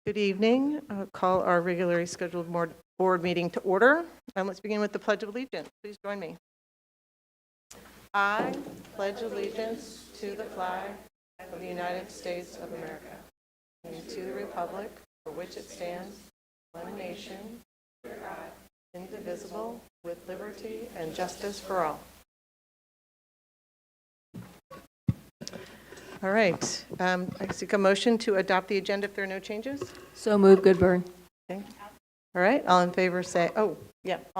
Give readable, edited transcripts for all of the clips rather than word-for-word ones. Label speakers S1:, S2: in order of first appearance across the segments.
S1: Good evening. I'll call our regularly scheduled board meeting to order. And let's begin with the Pledge of Allegiance. Please join me. I pledge allegiance to the flag of the United States of America and to the republic for which it stands, one nation, indivisible, with liberty and justice for all. All right. I seek a motion to adopt the agenda if there are no changes.
S2: So move, Goodburn.
S1: Okay. All right. All in favor say, all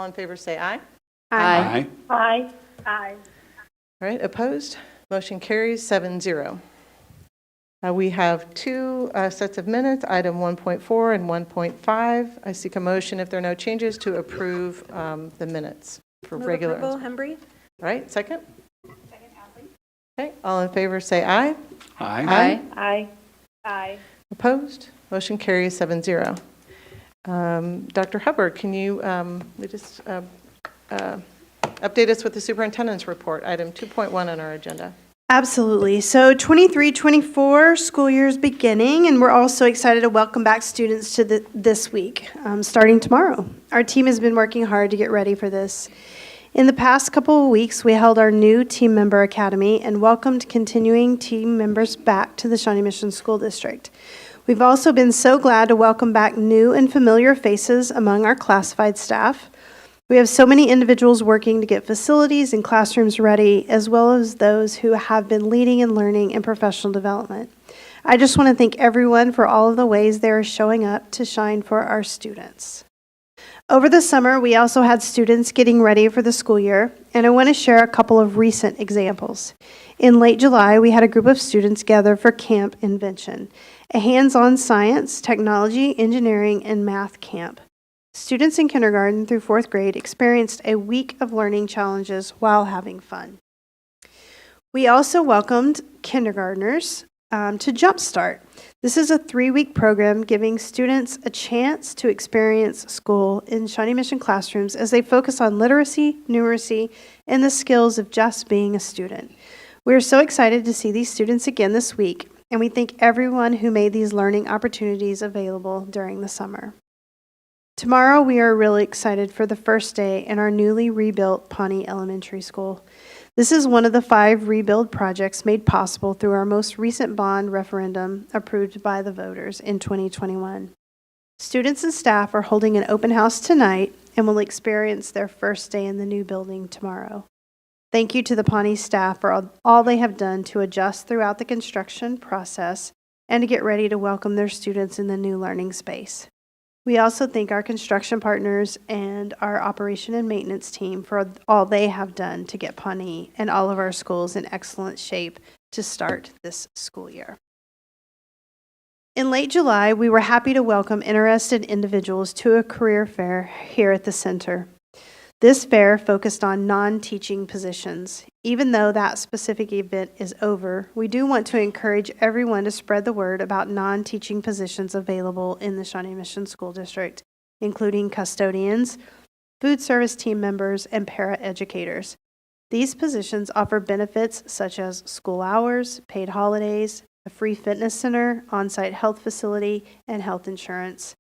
S1: in favor say aye.
S2: Aye.
S3: Aye. Aye.
S1: All right. Opposed? Motion carries 7-0. We have two sets of minutes, item 1.4 and 1.5. I seek a motion if there are no changes to approve the minutes for
S3: Move
S1: regular.
S3: approval, Hembry.
S1: All right. Second? Okay. All in favor say aye.
S2: Aye.
S3: Aye. Aye.
S1: Opposed? Motion carries 7-0. Dr. Hubbard, can you just update us with the superintendent's report, item 2.1 on our agenda?
S4: Absolutely. So 23-24 school year is beginning, and we're also excited to welcome back students to this week, starting tomorrow. Our team has been working hard to get ready for this. In the past couple of weeks, we held our new Team Member Academy and welcomed continuing team members back to the Shawnee Mission School District. We've also been so glad to welcome back new and familiar faces among our classified staff. We have so many individuals working to get facilities and classrooms ready, as well as those who have been leading and learning in professional development. I just want to thank everyone for all of the ways they are showing up to shine for our students. Over the summer, we also had students getting ready for the school year, and I want to share a couple of recent examples. In late July, we had a group of students gather for Camp Invention, a hands-on science, technology, engineering, and math camp. Students in kindergarten through fourth grade experienced a week of learning challenges while having fun. We also welcomed kindergartners to Jumpstart. This is a 3-week program giving students a chance to experience school in Shawnee Mission classrooms as they focus on literacy, numeracy, and the skills of just being a student. We are so excited to see these students again this week, and we thank everyone who made these learning opportunities available during the summer. Tomorrow, we are really excited for the first day in our newly rebuilt Pawnee Elementary School. This is one of the 5 rebuild projects made possible through our most recent bond referendum approved by the voters in 2021. Students and staff are holding an open house tonight and will experience their first day in the new building tomorrow. Thank you to the Pawnee staff for all they have done to adjust throughout the construction process and to get ready to welcome their students in the new learning space. We also thank our construction partners and our operation and maintenance team for all they have done to get Pawnee and all of our schools in excellent shape to start this school year. In late July, we were happy to welcome interested individuals to a career fair here at the center. This fair focused on non-teaching positions. Even though that specific event is over, we do want to encourage everyone to spread the word about non-teaching positions available in the Shawnee Mission School District, including custodians, food service team members, and para-educators. These positions offer benefits such as school hours, paid holidays, a free fitness center, on-site health facility, and health insurance.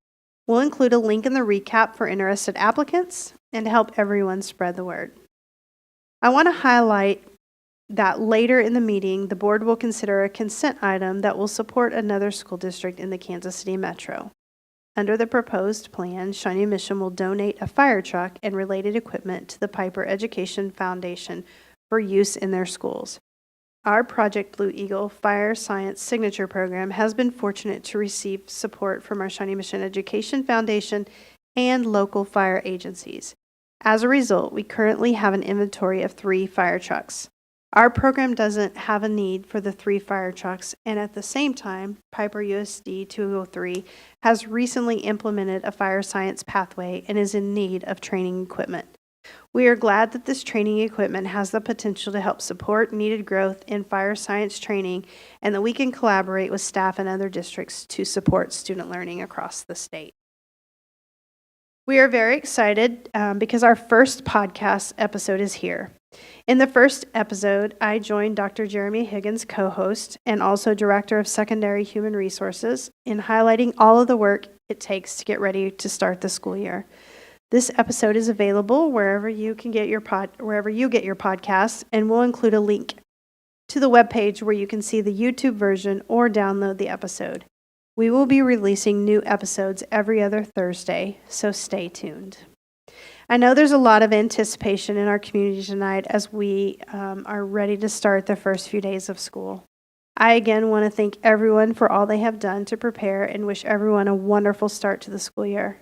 S4: We'll include a link in the recap for interested applicants and to help everyone spread the word. I want to highlight that later in the meeting, the board will consider a consent item that will support another school district in the Kansas City Metro. Under the proposed plan, Shawnee Mission will donate a fire truck and related equipment to the Piper Education Foundation for use in their schools. Our Project Blue Eagle Fire Science Signature Program has been fortunate to receive support from our Shawnee Mission Education Foundation and local fire agencies. As a result, we currently have an inventory of 3 fire trucks. Our program doesn't have a need for the 3 fire trucks, and at the same time, Piper USD 203 has recently implemented a fire science pathway and is in need of training equipment. We are glad that this training equipment has the potential to help support needed growth in fire science training and that we can collaborate with staff in other districts to support student learning across the state. We are very excited because our first podcast episode is here. In the first episode, I joined Dr. Jeremy Higgins, co-host, and also Director of Secondary Human Resources, in highlighting all of the work it takes to get ready to start the school year. This episode is available wherever you get your podcasts, and we'll include a link to the webpage where you can see the YouTube version or download the episode. We will be releasing new episodes every other Thursday, so stay tuned. I know there's a lot of anticipation in our community tonight as we are ready to start the first few days of school. I again want to thank everyone for all they have done to prepare and wish everyone a wonderful start to the school year.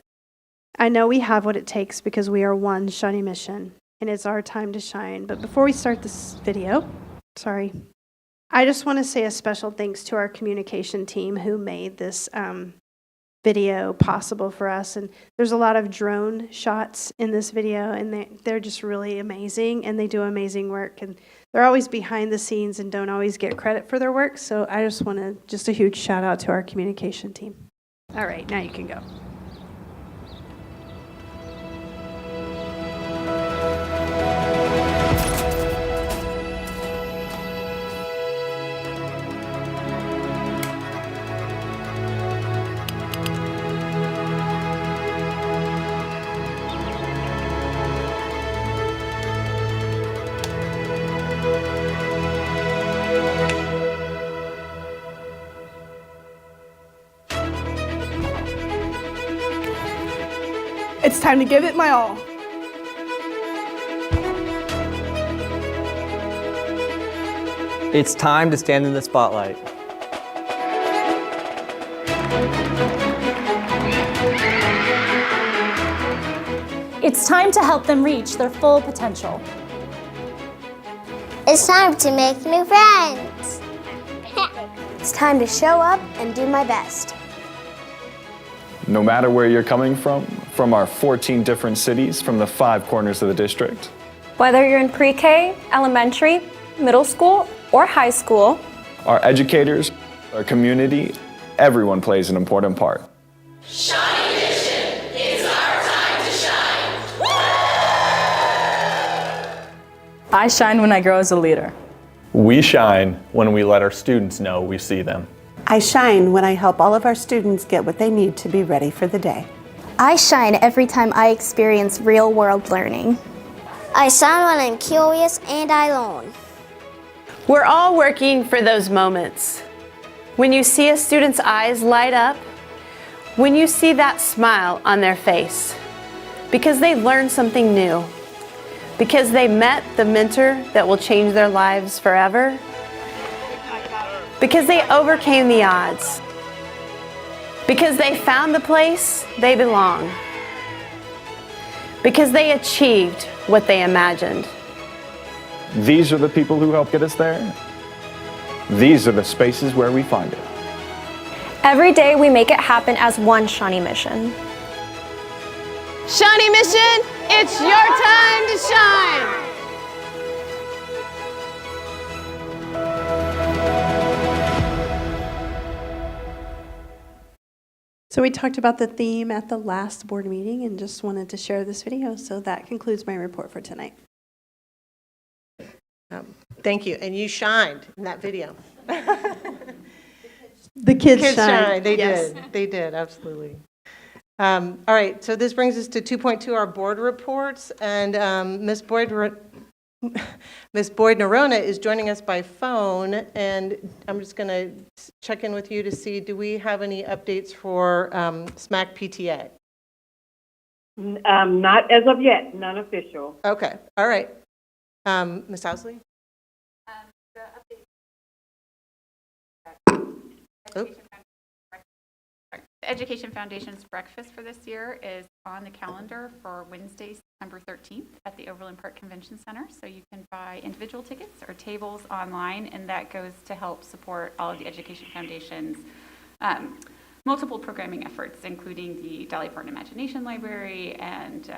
S4: I know we have what it takes because we are one Shawnee mission, and it's our time to shine. But before we start this video, I just want to say a special thanks to our communication team who made this video possible for us. And there's a lot of drone shots in this video, and they're just really amazing, and they do amazing work. And they're always behind the scenes and don't always get credit for their work. So I just want to, just a huge shout out to our communication team. All right, now you can go.
S5: It's time to give it my all.
S6: It's time to stand in the spotlight.
S7: It's time to help them reach their full potential.
S8: It's time to make new friends. It's time to show up and do my best.
S9: No matter where you're coming from our 14 different cities, from the 5 corners of the district.
S10: Whether you're in pre-K, elementary, middle school, or high school,
S9: Our educators, our community, everyone plays an important part.
S11: Shawnee Mission, it's our time to shine.
S12: I shine when I grow as a leader.
S13: We shine when we let our students know we see them.
S14: I shine when I help all of our students get what they need to be ready for the day.
S8: I shine every time I experience real-world learning. I shine when I'm curious and I learn.
S15: We're all working for those moments. When you see a student's eyes light up, when you see that smile on their face, because they learned something new, because they met the mentor that will change their lives forever, because they overcame the odds, because they found the place they belong, because they achieved what they imagined.
S9: These are the people who help get us there. These are the spaces where we find it.
S10: every day we make it happen as one Shawnee Mission.
S15: Shawnee Mission, it's your time to shine.
S4: So we talked about the theme at the last board meeting and just wanted to share this video. So that concludes my report for tonight.
S1: Thank you. And you shined in that video.
S4: The kids
S1: shined. They
S4: yes.
S1: did. They did, absolutely. All right, so this brings us to 2.2, our board reports. And Ms. Boyd-Nerona is joining us by phone. And I'm just going to check in with you to see, do we have any updates for SMAC PTA?
S3: Not as of yet, none official.
S1: Okay, all right. Ms. Housley?
S16: The Education Foundation's breakfast for this year is on the calendar for Wednesday, September 13th at the Overland Park Convention Center. So you can buy individual tickets or tables online, and that goes to help support all of the Education Foundation's multiple programming efforts, including the Dolly Parton Imagination Library and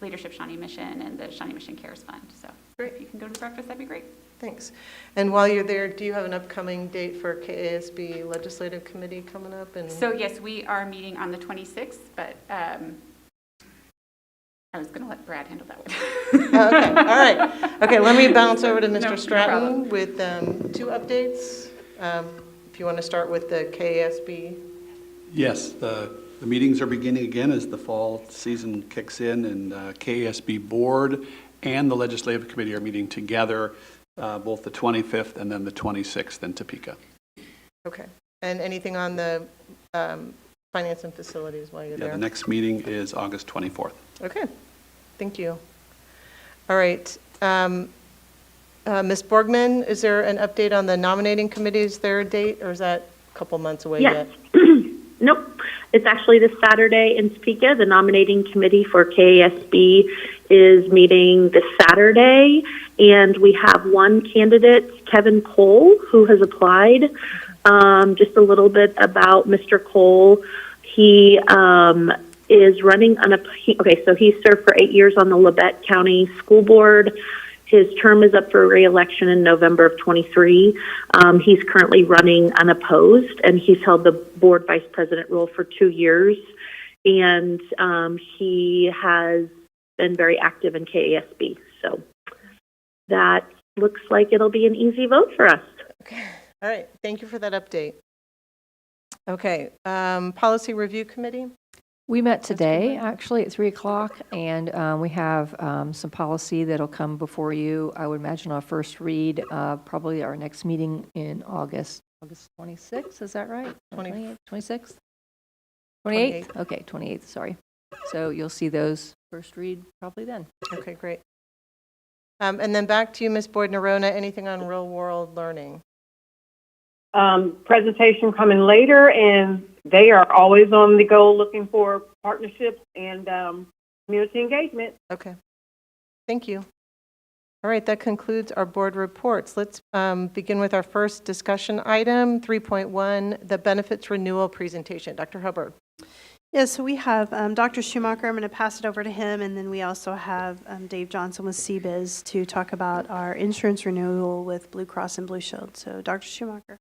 S16: Leadership Shawnee Mission and the Shawnee Mission Cares Fund. So if you can go to the breakfast, that'd be great.
S1: Thanks. And while you're there, do you have an upcoming date for KASB Legislative Committee coming up? And
S16: So yes, we are meeting on the 26th, but trying I was going to let Brad handle that one.
S1: Okay, all right. Okay, let me bounce over to
S16: No
S1: Mr. Stratton
S16: problem.
S1: with 2 updates. If you want to start with the KSB.
S5: Yes, the meetings are beginning again as the fall season kicks in, and KSB Board and the Legislative Committee are meeting together both the 25th and then the 26th in Topeka.
S1: Okay. And anything on the finance and facilities while you're there?
S5: The next meeting is August 24th.
S1: Okay, thank you. All right. Ms. Borgman, is there an update on the nominating committees, their date, or is that a couple months away yet?
S17: Nope. It's actually this Saturday in Topeka. The nominating committee for KASB is meeting this Saturday, and we have one candidate, Kevin Cole, who has applied. Just a little bit about Mr. Cole. He is running on so he served for 8 years on the Labette County School Board. His term is up for re-election in November of 23. He's currently running unopposed, and he's held the board vice president role for 2 years. And he has been very active in KASB. So that looks like it'll be an easy vote for us.
S1: Okay. All right. Thank you for that update. Okay. Policy Review Committee.
S2: We met today, actually, at 3 o'clock, and we have some policy that'll come before you. I would imagine our first read, probably our next meeting in August 26th, is that right? 28th, 26th? 28th? Okay, 28th, sorry. So you'll see those first read probably then.
S1: Okay, great. And then back to you, Ms. Boyd-Nerona, anything on real-world learning?
S3: Presentation coming later, and they are always on the go looking for partnerships and community engagement.
S1: Okay. Thank you. All right, that concludes our board reports. Let's begin with our first discussion item, 3.1, the benefits renewal presentation. Dr. Hubbard.
S4: Yeah, so we have Dr. Schumacher. I'm going to pass it over to him, and then we also have Dave Johnson with CBiz to talk about our insurance renewal with Blue Cross and Blue Shield. So, Dr. Schumacher.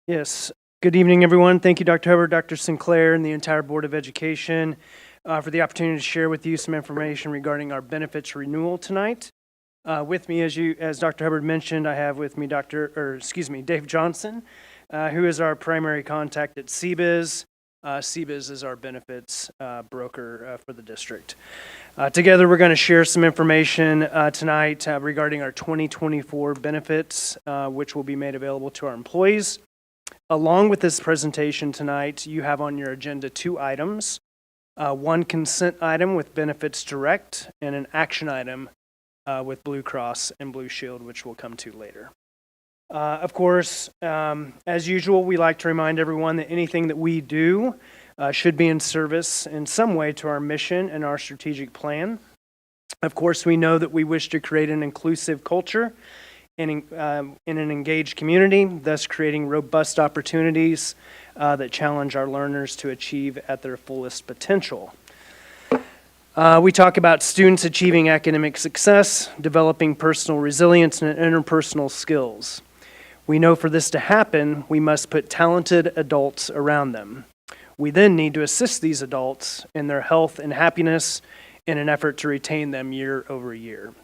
S18: Yes. Good evening, everyone. Thank you, Dr. Hubbard, Dr. Sinclair, and the entire Board of Education for the opportunity to share with you some information regarding our benefits renewal tonight. With me, as Dr. Hubbard mentioned, I have with me Dave Johnson, who is our primary contact at CBiz. CBiz is our benefits broker for the district. Together, we're going to share some information tonight regarding our 2024 benefits, which will be made available to our employees. Along with this presentation tonight, you have on your agenda 2 items, one consent item with Benefits Direct and an action item with Blue Cross and Blue Shield, which we'll come to later. Of course, as usual, we like to remind everyone that anything that we do should be in service in some way to our mission and our strategic plan. Of course, we know that we wish to create an inclusive culture in an engaged community, thus creating robust opportunities that challenge our learners to achieve at their fullest potential. We talk about students achieving academic success, developing personal resilience and interpersonal skills. We know for this to happen, we must put talented adults around them. We then need to assist these adults in their health and happiness in an effort to retain them year over year.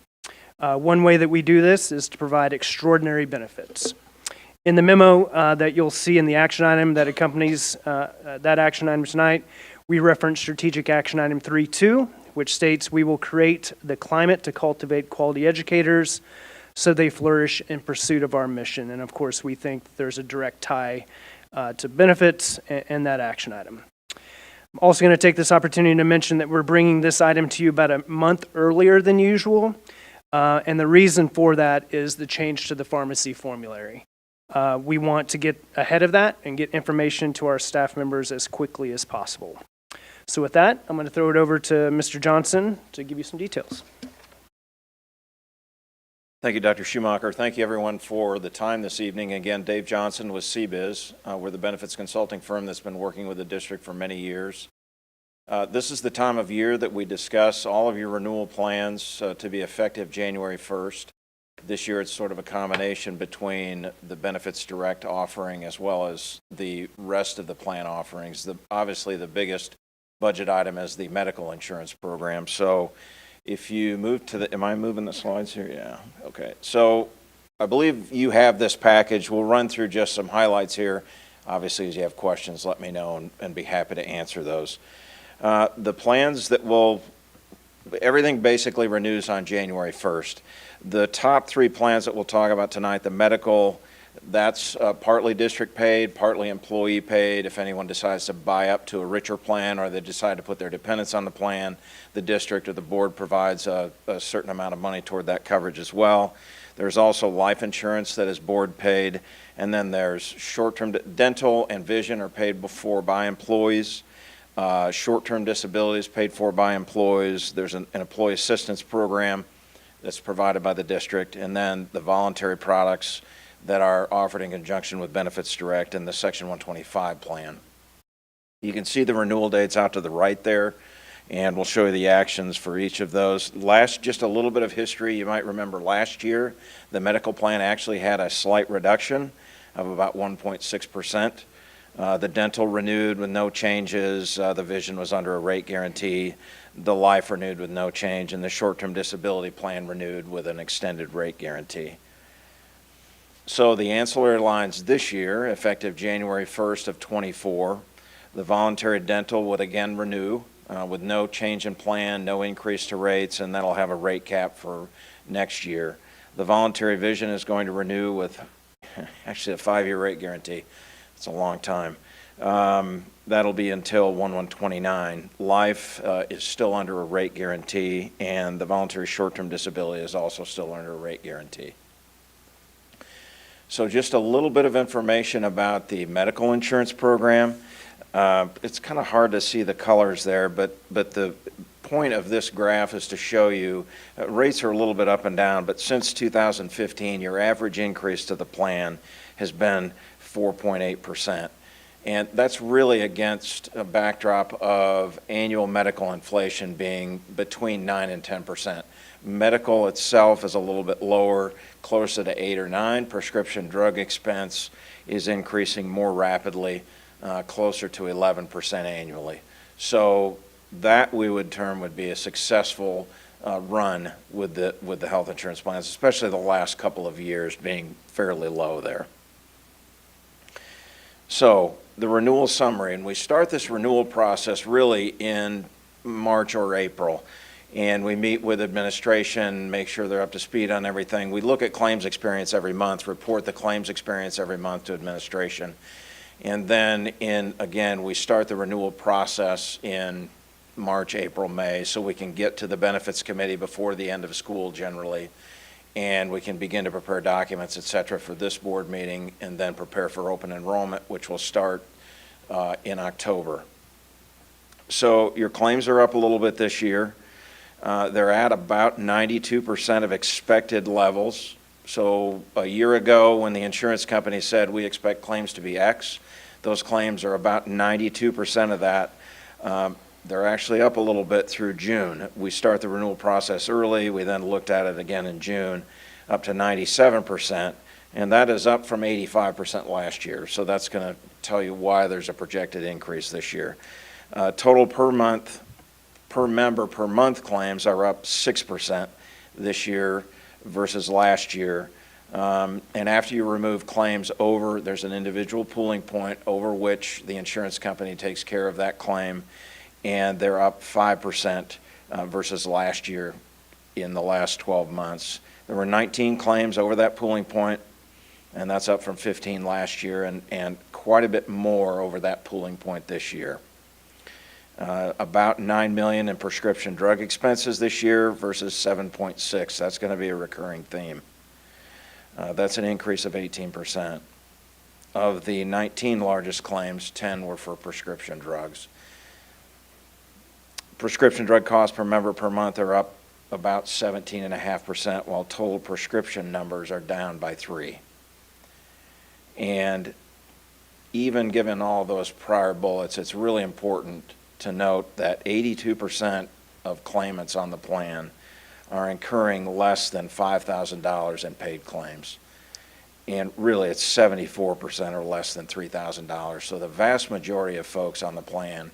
S18: One way that we do this is to provide extraordinary benefits. In the memo that you'll see in the action item that accompanies that action item tonight, we reference strategic action item 3.2, which states we will create the climate to cultivate quality educators so they flourish in pursuit of our mission. And of course, we think there's a direct tie to benefits and that action item. I'm also going to take this opportunity to mention that we're bringing this item to you about a month earlier than usual. And the reason for that is the change to the pharmacy formulary. We want to get ahead of that and get information to our staff members as quickly as possible. So with that, I'm going to throw it over to Mr. Johnson to give you some details.
S19: Thank you, Dr. Schumacher. Thank you, everyone, for the time this evening. Again, Dave Johnson with CBiz. We're the benefits consulting firm that's been working with the district for many years. This is the time of year that we discuss all of your renewal plans to be effective January 1st. This year it's sort of a combination between the Benefits Direct offering as well as the rest of the plan offerings. Obviously the biggest budget item is the medical insurance program. So if you move to the, am I moving the slides here? Yeah, okay. So I believe you have this package. We'll run through just some highlights here. Obviously, as you have questions, let me know and be happy to answer those. The plans that will, everything basically renews on January 1st. The top three plans that we'll talk about tonight, the medical, that's partly district paid, partly employee paid. If anyone decides to buy up to a richer plan or they decide to put their dependents on the plan, the district or the board provides a certain amount of money toward that coverage as well. There's also life insurance that is board paid, and then there's short-term dental and vision are paid for by employees. Short-term disability is paid for by employees. There's an employee assistance program that's provided by the district, and then the voluntary products that are offered in conjunction with Benefits Direct and the Section 125 plan. You can see the renewal dates out to the right there, and we'll show you the actions for each of those. Just a little bit of history. You might remember last year, the medical plan actually had a slight reduction of about 1.6%. The dental renewed with no changes. The vision was under a rate guarantee. The life renewed with no change, and the short-term disability plan renewed with an extended rate guarantee. So the ancillary lines this year, effective January 1st of 24, the voluntary dental would again renew with no change in plan, no increase to rates, and that'll have a rate cap for next year. The voluntary vision is going to renew with actually a 5-year rate guarantee. It's a long time. That'll be until 1/1/29. Life is still under a rate guarantee, and the voluntary short-term disability is also still under a rate guarantee. So just a little bit of information about the medical insurance program. It's kind of hard to see the colors there, but the point of this graph is to show you rates are a little bit up and down, but since 2015, your average increase to the plan has been 4.8%. And that's really against a backdrop of annual medical inflation being between 9 and 10%. Medical itself is a little bit lower, closer to 8 or 9. Prescription drug expense is increasing more rapidly, closer to 11% annually. So that we would term would be a successful run with the health insurance plans, especially the last couple of years being fairly low there. So the renewal summary, and we start this renewal process really in March or April. And we meet with administration, make sure they're up to speed on everything. We look at claims experience every month, report the claims experience every month to administration. And then again, we start the renewal process in March, April, May, so we can get to the benefits committee before the end of school generally. And we can begin to prepare documents, et cetera, for this board meeting, and then prepare for open enrollment, which will start in October. So your claims are up a little bit this year. They're at about 92% of expected levels. So a year ago, when the insurance company said we expect claims to be X, those claims are about 92% of that. They're actually up a little bit through June. We start the renewal process early. We then looked at it again in June, up to 97%, and that is up from 85% last year. So that's going to tell you why there's a projected increase this year. Total per month, per member per month claims are up 6% this year versus last year. And after you remove claims over, there's an individual pooling point over which the insurance company takes care of that claim, and they're up 5% versus last year in the last 12 months. There were 19 claims over that pooling point, and that's up from 15 last year, and quite a bit more over that pooling point this year. About $9 million in prescription drug expenses this year versus 7.6. That's going to be a recurring theme. That's an increase of 18%. Of the 19 largest claims, 10 were for prescription drugs. Prescription drug costs per member per month are up about 17.5%, while total prescription numbers are down by 3. And even given all those prior bullets, it's really important to note that 82% of claimants on the plan are incurring less than $5,000 in paid claims. And really, it's 74% or less than $3,000. So the vast majority of folks on the plan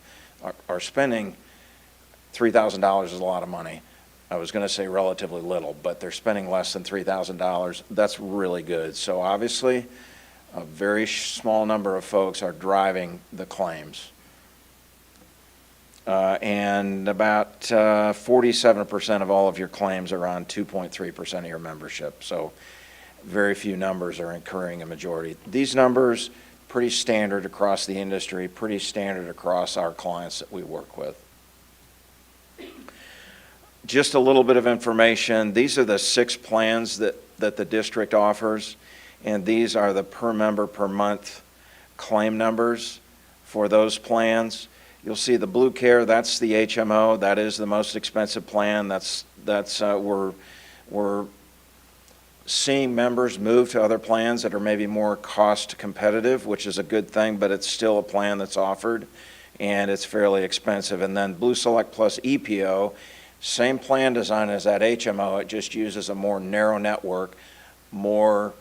S19: are spending $3,000 is a lot of money. I was going to say relatively little, but they're spending less than $3,000. That's really good. So obviously, a very small number of folks are driving the claims. And about 47% of all of your claims are on 2.3% of your membership. So very few numbers are incurring a majority. These numbers, pretty standard across the industry, pretty standard across our clients that we work with. Just a little bit of information. These are the 6 plans that the district offers, and these are the per member per month claim numbers for those plans. You'll see the Blue Care, that's the HMO, that is the most expensive plan. We're seeing members move to other plans that are maybe more cost competitive, which is a good thing, but it's still a plan that's offered, and it's fairly expensive. And then Blue Select Plus EPO, same plan design as that HMO, it just uses a more narrow network, more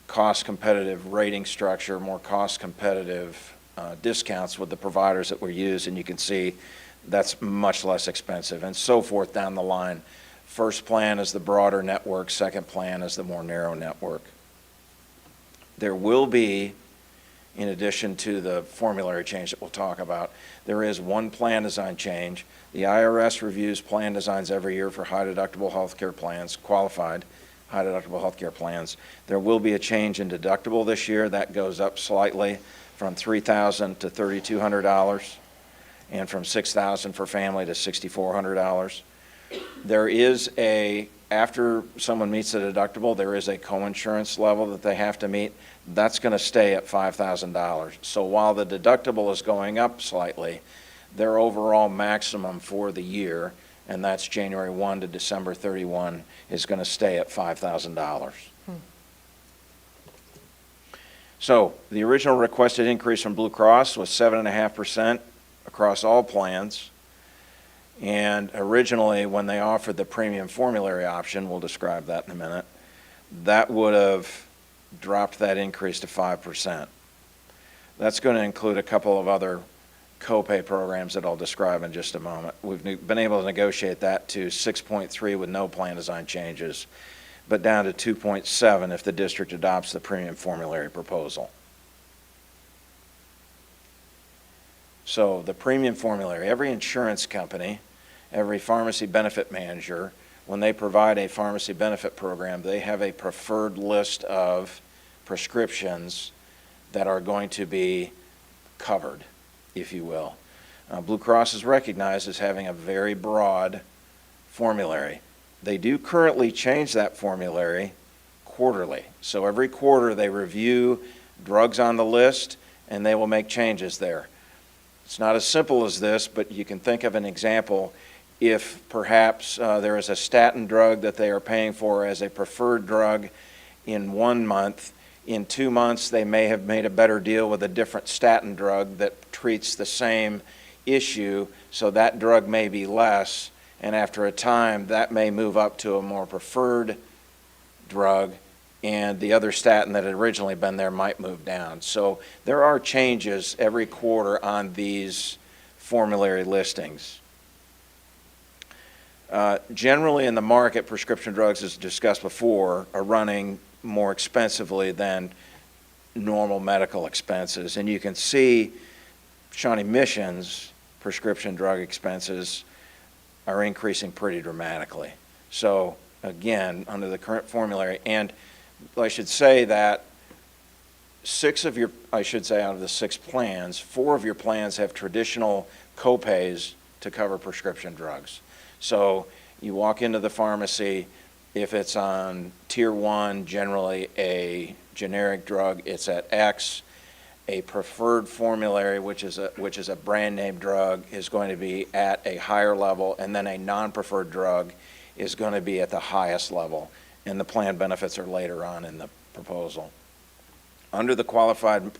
S19: cost competitive rating structure, more cost competitive discounts with the providers that were used, and you can see that's much less expensive, and so forth down the line. First plan is the broader network, second plan is the more narrow network. There will be, in addition to the formulary change that we'll talk about, there is one plan design change. The IRS reviews plan designs every year for high deductible health care plans, qualified high deductible health care plans. There will be a change in deductible this year. That goes up slightly from $3,000 to $3,200, and from $6,000 for family to $6,400. There is after someone meets the deductible, there is a coinsurance level that they have to meet. That's going to stay at $5,000. So while the deductible is going up slightly, their overall maximum for the year, and that's January 1 to December 31, is going to stay at $5,000. So the original requested increase from Blue Cross was 7.5% across all plans. And originally, when they offered the premium formulary option, we'll describe that in a minute, that would have dropped that increase to 5%. That's going to include a couple of other copay programs that I'll describe in just a moment. We've been able to negotiate that to 6.3 with no plan design changes, but down to 2.7 if the district adopts the premium formulary proposal. So the premium formulary, every insurance company, every pharmacy benefit manager, when they provide a pharmacy benefit program, they have a preferred list of prescriptions that are going to be covered, if you will. Blue Cross is recognized as having a very broad formulary. They do currently change that formulary quarterly. So every quarter they review drugs on the list and they will make changes there. It's not as simple as this, but you can think of an example. If perhaps there is a statin drug that they are paying for as a preferred drug in 1 month, in 2 months they may have made a better deal with a different statin drug that treats the same issue, so that drug may be less, and after a time that may move up to a more preferred drug, and the other statin that had originally been there might move down. So there are changes every quarter on these formulary listings. Generally in the market, prescription drugs, as discussed before, are running more expensively than normal medical expenses. And you can see Shawnee Mission's prescription drug expenses are increasing pretty dramatically. So again, under the current formulary, and I should say that out of the 6 plans, 4 of your plans have traditional copays to cover prescription drugs. So you walk into the pharmacy, if it's on tier 1, generally a generic drug, it's at X. A preferred formulary, which is a brand name drug, is going to be at a higher level, and then a non-preferred drug is going to be at the highest level, and the plan benefits are later on in the proposal. Under the qualified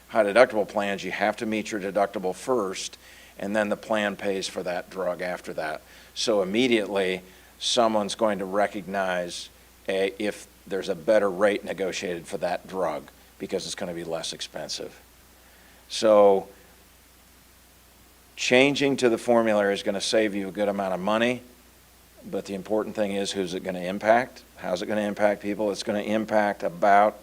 S19: high deductible plans, you have to meet your deductible first, and then the plan pays for that drug after that. So immediately, someone's going to recognize if there's a better rate negotiated for that drug, because it's going to be less expensive. So Changing to the formulary is going to save you a good amount of money, but the important thing is, who's it going to impact? How's it going to impact people? It's going to impact about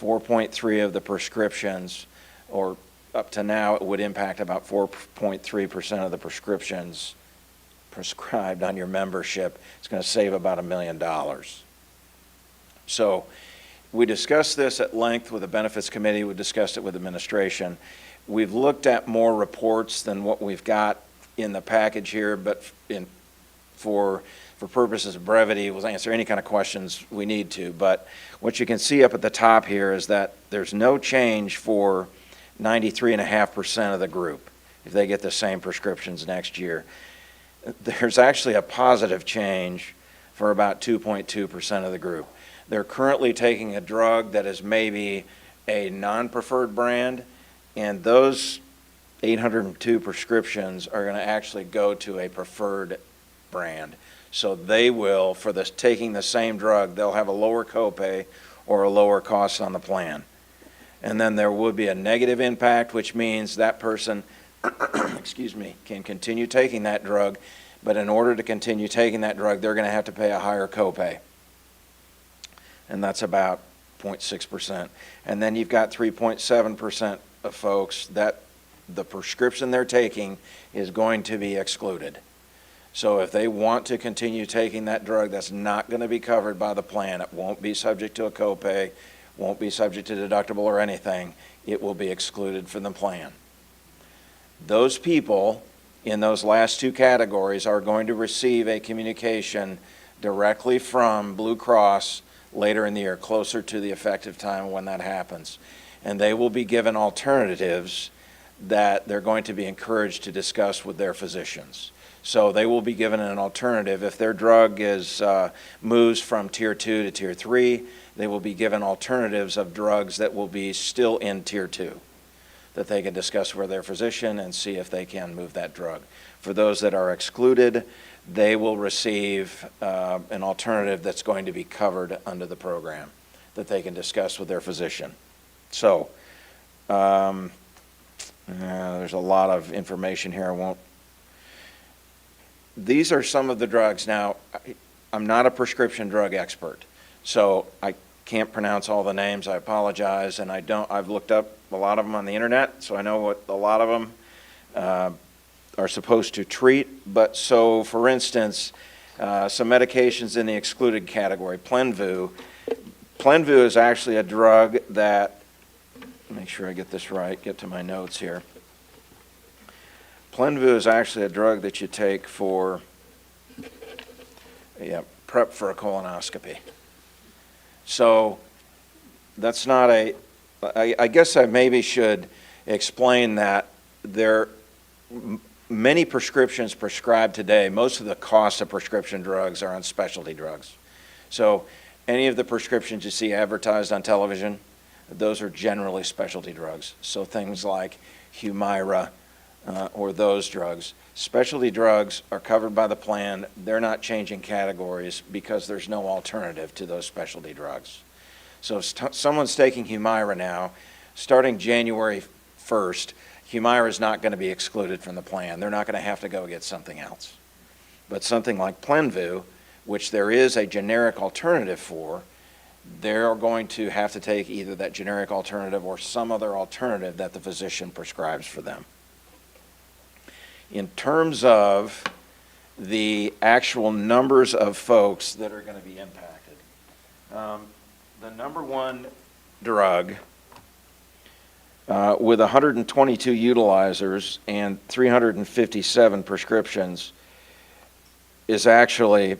S19: 4.3 of the prescriptions, or up to now it would impact about 4.3% of the prescriptions prescribed on your membership. It's going to save about $1 million. So we discussed this at length with the benefits committee. We discussed it with administration. We've looked at more reports than what we've got in the package here, but for purposes of brevity, we'll answer any kind of questions we need to. But what you can see up at the top here is that there's no change for 93.5% of the group if they get the same prescriptions next year. There's actually a positive change for about 2.2% of the group. They're currently taking a drug that is maybe a non-preferred brand, and those 802 prescriptions are going to actually go to a preferred brand. So they will, for taking the same drug, they'll have a lower copay or a lower cost on the plan. And then there would be a negative impact, which means that person excuse me, can continue taking that drug, but in order to continue taking that drug, they're going to have to pay a higher copay. And that's about 0.6%. And then you've got 3.7% of folks that the prescription they're taking is going to be excluded. So if they want to continue taking that drug, that's not going to be covered by the plan. It won't be subject to a copay, won't be subject to deductible or anything. It will be excluded from the plan. Those people in those last two categories are going to receive a communication directly from Blue Cross later in the year, closer to the effective time when that happens. And they will be given alternatives that they're going to be encouraged to discuss with their physicians. So they will be given an alternative. If their drug moves from Tier 2 to Tier 3, they will be given alternatives of drugs that will be still in Tier 2 that they can discuss with their physician and see if they can move that drug. For those that are excluded, they will receive an alternative that's going to be covered under the program that they can discuss with their physician. So there's a lot of information here. These are some of the drugs. Now, I'm not a prescription drug expert, so I can't pronounce all the names. I apologize, and I've looked up a lot of them on the internet, so I know what a lot of them are supposed to treat. But so, for instance, some medications in the excluded category, Plenvu. Plenvu is actually a drug that, make sure I get this right, get to my notes here. Plenvu is actually a drug that you take for prep for a colonoscopy. So that's not I guess I maybe should explain that many prescriptions prescribed today, most of the cost of prescription drugs are on specialty drugs. So any of the prescriptions you see advertised on television, those are generally specialty drugs. So things like Humira, or those drugs. Specialty drugs are covered by the plan. They're not changing categories because there's no alternative to those specialty drugs. So if someone's taking Humira now, starting January 1st, Humira is not going to be excluded from the plan. They're not going to have to go get something else. But something like Plenvu, which there is a generic alternative for, they're going to have to take either that generic alternative or some other alternative that the physician prescribes for them. In terms of the actual numbers of folks that are going to be impacted, the number one drug with 122 utilizers and 357 prescriptions is actually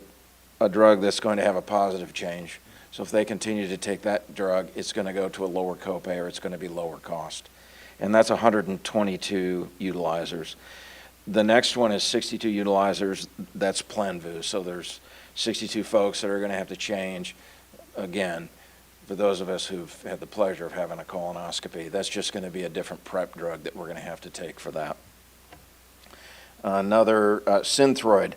S19: a drug that's going to have a positive change. So if they continue to take that drug, it's going to go to a lower copay or it's going to be lower cost. And that's 122 utilizers. The next one is 62 utilizers. That's Plenvu. So there's 62 folks that are going to have to change. Again, for those of us who've had the pleasure of having a colonoscopy, that's just going to be a different prep drug that we're going to have to take for that. Another, Synthroid.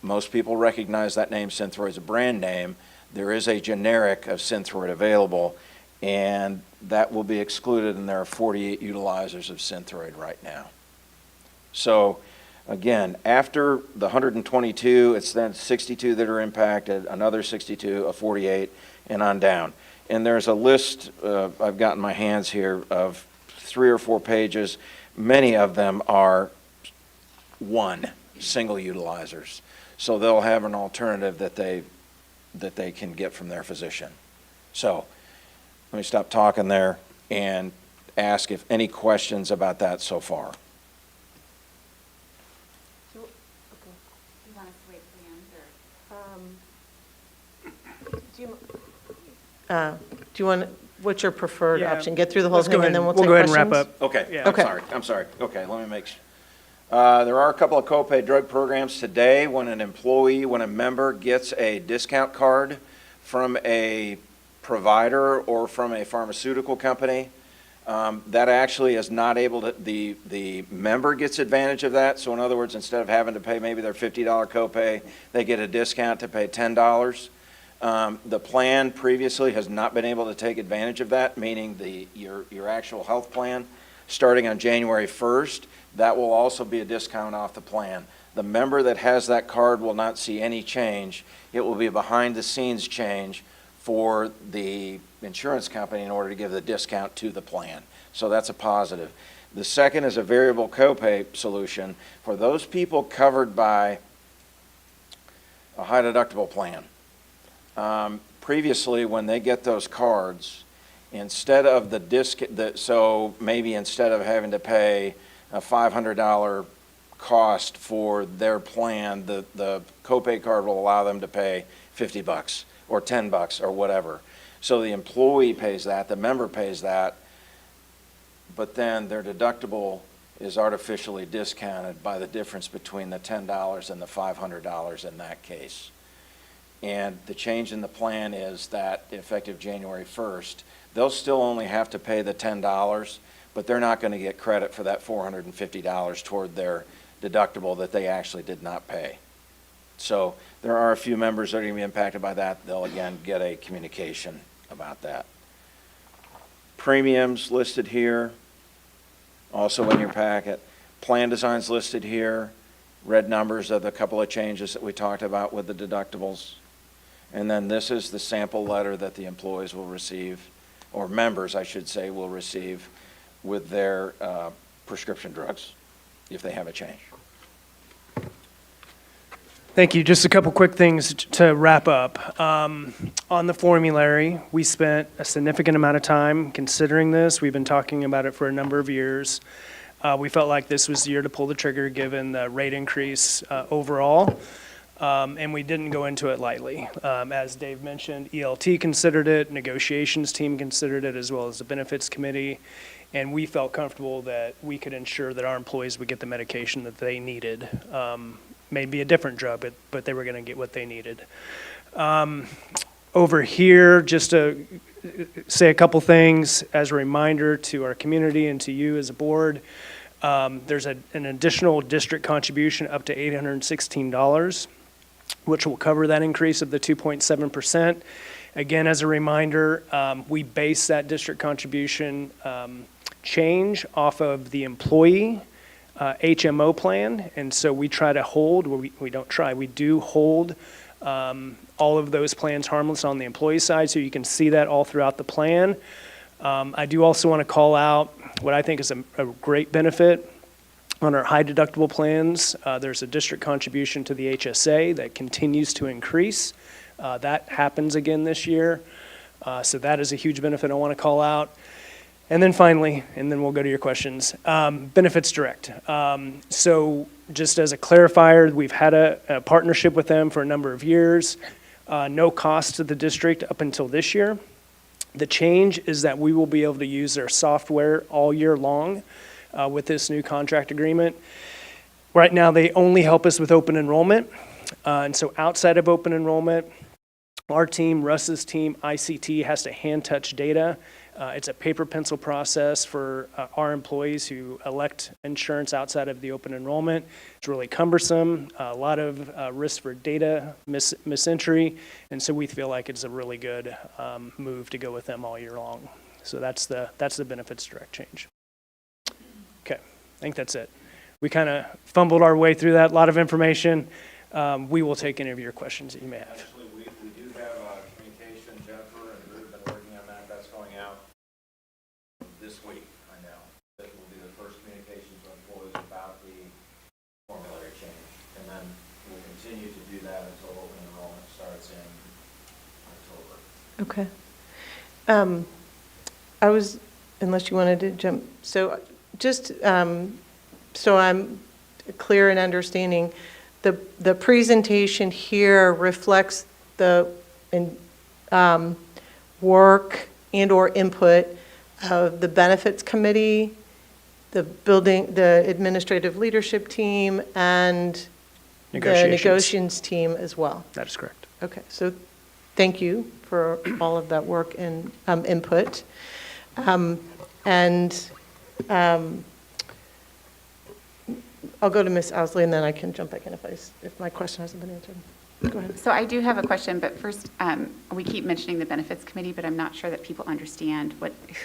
S19: Most people recognize that name. Synthroid is a brand name. There is a generic of Synthroid available, and that will be excluded, and there are 48 utilizers of Synthroid right now. So again, after the 122, it's then 62 that are impacted, another 62, a 48, and on down. And there's a list I've got in my hands here of 3 or 4 pages. Many of them are one single utilizers. So they'll have an alternative that they can get from their physician. So let me stop talking there and ask if any questions about that so far.
S16: Do you want us to wait till the end, or?
S1: Do you want, what's your preferred
S18: Yeah,
S1: option? Get through the whole
S18: let's go
S1: thing and
S18: ahead-
S1: then we'll
S18: we'll
S1: take
S18: go ahead
S1: questions?
S18: and wrap up.
S19: Okay,
S18: Yeah.
S1: Okay.
S19: I'm sorry. Okay, let me make sure. There are a couple of copay drug programs today. When a member gets a discount card from a provider or from a pharmaceutical company, that actually is not able to, the member gets advantage of that. So in other words, instead of having to pay maybe their $50 copay, they get a discount to pay $10. The plan previously has not been able to take advantage of that, meaning your actual health plan, starting on January 1st, that will also be a discount off the plan. The member that has that card will not see any change. It will be a behind-the-scenes change for the insurance company in order to give the discount to the plan. So that's a positive. The second is a variable copay solution for those people covered by a high deductible plan. Previously, when they get those cards, instead of so maybe instead of having to pay a $500 cost for their plan, the copay card will allow them to pay $50 or $10 or whatever. So the employee pays that, the member pays that, but then their deductible is artificially discounted by the difference between the $10 and the $500 in that case. And the change in the plan is that effective January 1st, they'll still only have to pay the $10, but they're not going to get credit for that $450 toward their deductible that they actually did not pay. So there are a few members that are going to be impacted by that. They'll again get a communication about that. Premiums listed here, also in your packet. Plan designs listed here. Red numbers of the couple of changes that we talked about with the deductibles. And then this is the sample letter that the employees will receive, or members, I should say, will receive with their prescription drugs if they have a change.
S18: Thank you. Just a couple quick things to wrap up. On the formulary, we spent a significant amount of time considering this. We've been talking about it for a number of years. We felt like this was the year to pull the trigger given the rate increase overall. And we didn't go into it lightly. As Dave mentioned, ELT considered it, negotiations team considered it, as well as the benefits committee. And we felt comfortable that we could ensure that our employees would get the medication that they needed. Maybe a different drug, but they were going to get what they needed. Over here, just to say a couple things as a reminder to our community and to you as a board, there's an additional district contribution up to $816, which will cover that increase of the 2.7%. Again, as a reminder, we base that district contribution change off of the employee HMO plan, and so we try to hold, we don't try, we do hold all of those plans harmless on the employee side, so you can see that all throughout the plan. I do also want to call out what I think is a great benefit on our high deductible plans. There's a district contribution to the HSA that continues to increase. That happens again this year, so that is a huge benefit I want to call out. And then finally, and then we'll go to your questions, Benefits Direct. So just as a clarifier, we've had a partnership with them for a number of years. No cost to the district up until this year. The change is that we will be able to use their software all year long with this new contract agreement. Right now, they only help us with open enrollment. And so outside of open enrollment, our team, Russ's team, ICT, has to hand touch data. It's a paper pencil process for our employees who elect insurance outside of the open enrollment. It's really cumbersome, a lot of risk for data misentry, and so we feel like it's a really good move to go with them all year long. So that's the Benefits Direct change. Okay, I think that's it. we kind of fumbled our way through that. A lot of information. We will take any of your questions that you may have.
S19: Actually, we do have communication. Jennifer and Ruth have been working on that. That's going out this week, I know. That will be the first communication to employees about the formulary change. And then we'll continue to do that until open enrollment starts in October.
S1: Okay. Unless you wanted to jump, so just so I'm clear in understanding, the presentation here reflects the work and/or input of the benefits committee, the administrative leadership team, and the negotiations team as well.
S18: That is correct.
S1: Okay, so thank you for all of that work and input. I'll go to Ms. Owsley, and then I can jump back in if my question hasn't been answered. Go ahead.
S16: So I do have a question, but first, we keep mentioning the benefits committee, but I'm not sure that people understand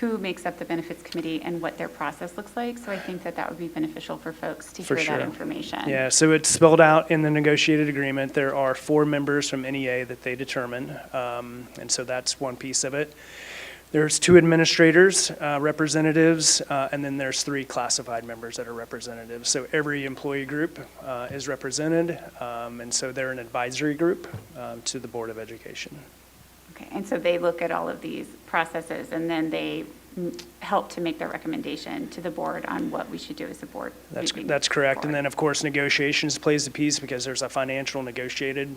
S16: who makes up the benefits committee and what their process looks like. So I think that would be beneficial for folks to hear that information.
S18: Yeah, so it's spelled out in the negotiated agreement. There are 4 members from NEA that they determine, and so that's one piece of it. There's 2 administrators, representatives, and then there's 3 classified members that are representatives. So every employee group is represented, and so they're an advisory group to the Board of Education.
S16: Okay, and so they look at all of these processes, and then they help to make their recommendation to the board on what we should do as a board.
S18: That's correct. And then, of course, negotiations plays a piece because there's a financial negotiated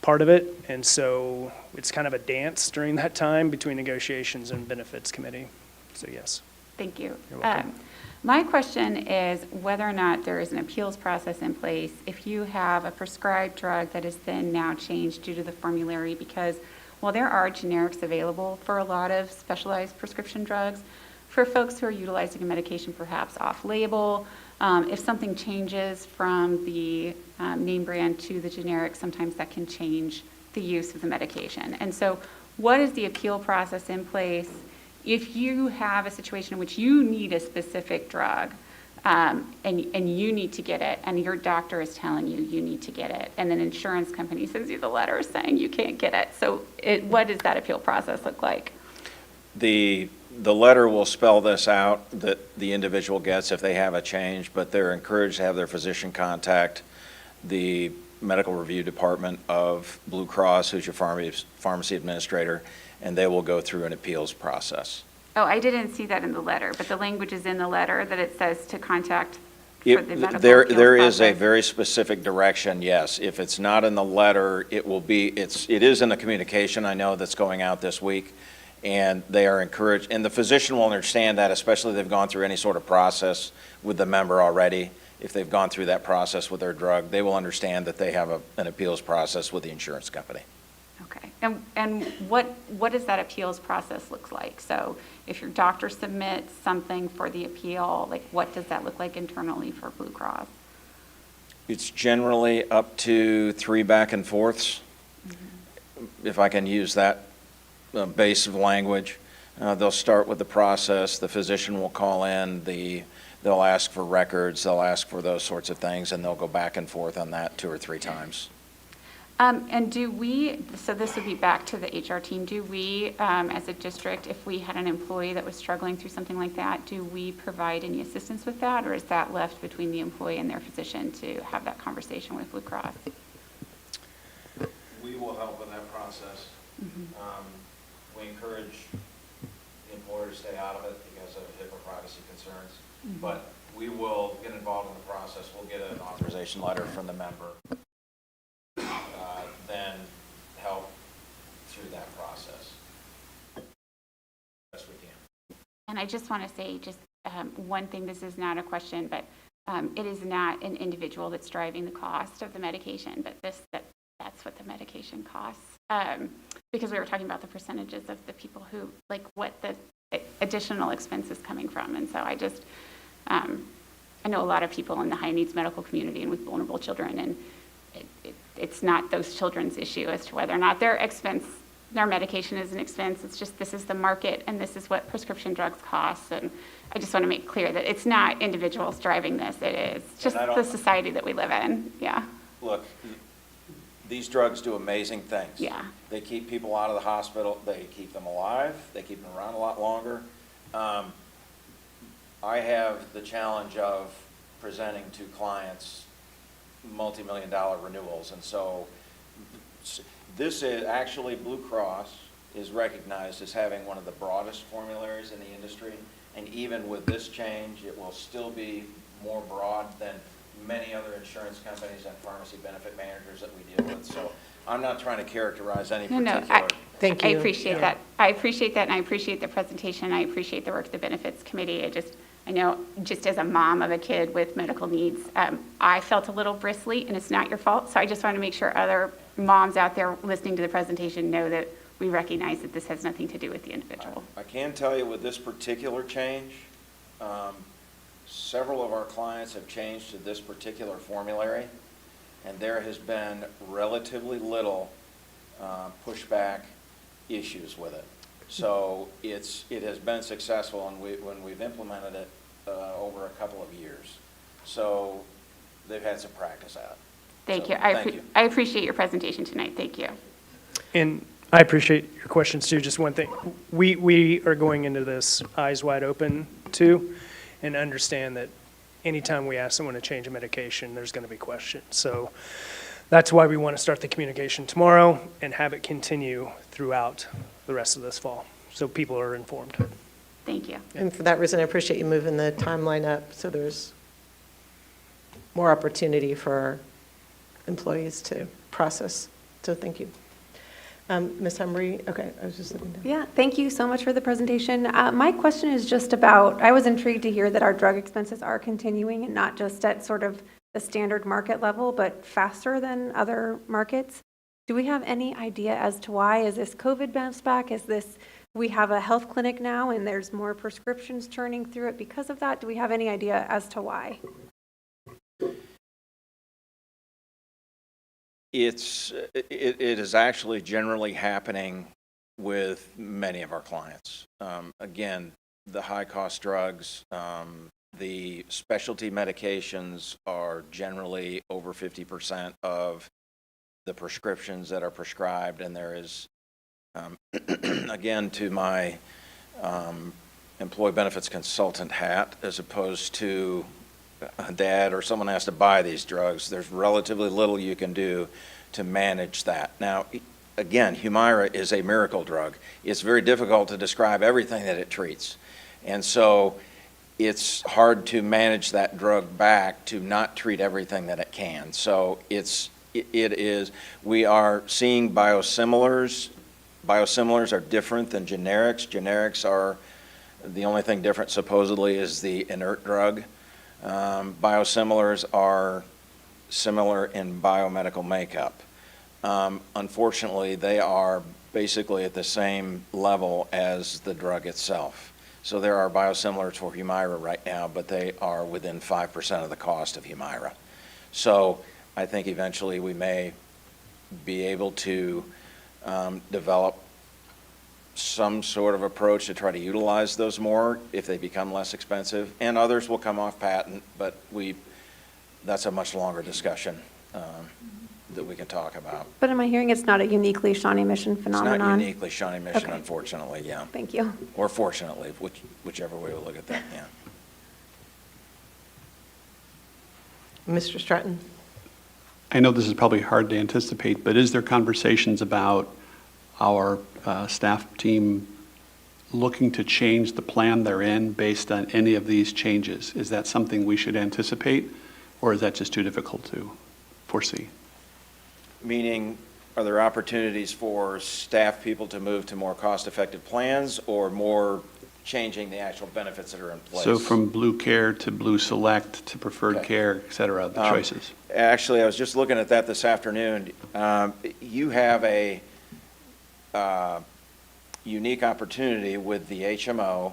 S18: part of it, and so it's kind of a dance during that time between negotiations and benefits committee. So yes.
S16: Thank you.
S18: You're welcome.
S16: My question is whether or not there is an appeals process in place if you have a prescribed drug that is then now changed due to the formulary, because while there are generics available for a lot of specialized prescription drugs, for folks who are utilizing a medication perhaps off-label, if something changes from the name brand to the generic, sometimes that can change the use of the medication. And so what is the appeal process in place if you have a situation in which you need a specific drug and you need to get it, and your doctor is telling you you need to get it, and an insurance company sends you the letter saying you can't get it? So what does that appeal process look like?
S19: The letter will spell this out that the individual gets if they have a change, but they're encouraged to have their physician contact the medical review department of Blue Cross, who's your pharmacy administrator, and they will go through an appeals process.
S16: Oh, I didn't see that in the letter, but the language is in the letter that it says to contact for the medical
S19: There
S16: appeals
S19: is a
S16: process.
S19: very specific direction, yes. If it's not in the letter, it is in the communication, I know, that's going out this week. And they are encouraged, and the physician will understand that, especially if they've gone through any sort of process with the member already. If they've gone through that process with their drug, they will understand that they have an appeals process with the insurance company.
S16: Okay, and what does that appeals process look like? So if your doctor submits something for the appeal, like what does that look like internally for Blue Cross?
S19: It's generally up to 3 back and forths, if I can use that base of language. They'll start with the process. The physician will call in. They'll ask for records. They'll ask for those sorts of things, and they'll go back and forth on that 2 or 3 times.
S16: And so this would be back to the HR team, do we, as a district, if we had an employee that was struggling through something like that, do we provide any assistance with that, or is that left between the employee and their physician to have that conversation with Blue Cross?
S19: We will help in that process. We encourage the employer to stay out of it because of HIPAA privacy concerns, but we will get involved in the process. We'll get an authorization letter from the member, then help through that process. Best we can.
S16: And I just want to say one thing, this is not a question, but it is not an individual that's driving the cost of the medication, but that's what the medication costs. Because we were talking about the percentages of the people who, like, what the additional expense is coming from. And so I just, I know a lot of people in the high needs medical community and with vulnerable children, and it's not those children's issue as to whether or not their expense our medication is an expense. It's just this is the market and this is what prescription drugs cost. And I just want to make clear that it's not individuals driving this. It is just the society that we live in. Yeah.
S19: Look, these drugs do amazing things.
S16: Yeah.
S19: They keep people out of the hospital. They keep them alive. They keep them around a lot longer. I have the challenge of presenting to clients multi-million-dollar renewals, and so this is actually Blue Cross is recognized as having one of the broadest formularies in the industry, and even with this change, it will still be more broad than many other insurance companies and pharmacy benefit managers that we deal with. So I'm not trying to characterize any particular.
S1: Thank you.
S16: I appreciate that. I appreciate that, and I appreciate the presentation. I appreciate the work of the benefits committee. I know just as a mom of a kid with medical needs, I felt a little bristly, and it's not your fault. So I just want to make sure other moms out there listening to the presentation know that we recognize that this has nothing to do with the individual.
S19: I can tell you with this particular change, several of our clients have changed to this particular formulary, and there has been relatively little pushback issues with it. So it has been successful, and when we've implemented it over a couple of years. So they've had some practice at it.
S16: Thank you. I appreciate your presentation tonight. Thank you.
S18: And I appreciate your questions too. Just one thing, we are going into this eyes wide open too, and understand that anytime we ask someone to change a medication, there's going to be questions. So that's why we want to start the communication tomorrow and have it continue throughout the rest of this fall, so people are informed.
S16: Thank you.
S1: And for that reason, I appreciate you moving the timeline up so there's more opportunity for employees to process. So thank you. Ms. Humry, okay, I was just looking down.
S10: Yeah, thank you so much for the presentation. My question is just about, I was intrigued to hear that our drug expenses are continuing and not just at sort of the standard market level, but faster than other markets. Do we have any idea as to why? Is this COVID bounce back? Is this, we have a health clinic now and there's more prescriptions churning through it because of that? Do we have any idea as to why?
S19: It is actually generally happening with many of our clients. Again, the high-cost drugs, the specialty medications are generally over 50% of the prescriptions that are prescribed, and there is, again, to my employee benefits consultant hat, as opposed to a dad or someone has to buy these drugs, there's relatively little you can do to manage that. Now, again, Humira is a miracle drug. It's very difficult to describe everything that it treats. And so it's hard to manage that drug back to not treat everything that it can. So we are seeing biosimilars. Biosimilars are different than generics. Generics are, the only thing different supposedly is the inert drug. Biosimilars are similar in biomedical makeup. Unfortunately, they are basically at the same level as the drug itself. So there are biosimilars for Humira right now, but they are within 5% of the cost of Humira. So I think eventually we may be able to develop some sort of approach to try to utilize those more if they become less expensive, and others will come off patent, but that's a much longer discussion that we can talk about.
S10: But am I hearing it's not a uniquely Shawnee Mission phenomenon?
S19: It's not uniquely Shawnee Mission,
S10: Okay.
S19: Unfortunately, yeah.
S10: Thank you.
S19: Or fortunately, whichever way we look at that, yeah.
S1: Mr. Stratton?
S5: I know this is probably hard to anticipate, but is there conversations about our staff team looking to change the plan they're in based on any of these changes? Is that something we should anticipate, or is that just too difficult to foresee?
S19: Meaning, are there opportunities for staff people to move to more cost-effective plans, or more changing the actual benefits that are in place?
S5: So from Blue Care to Blue Select to Preferred Care, et cetera, the choices.
S19: Actually, I was just looking at that this afternoon. You have a unique opportunity with the HMO,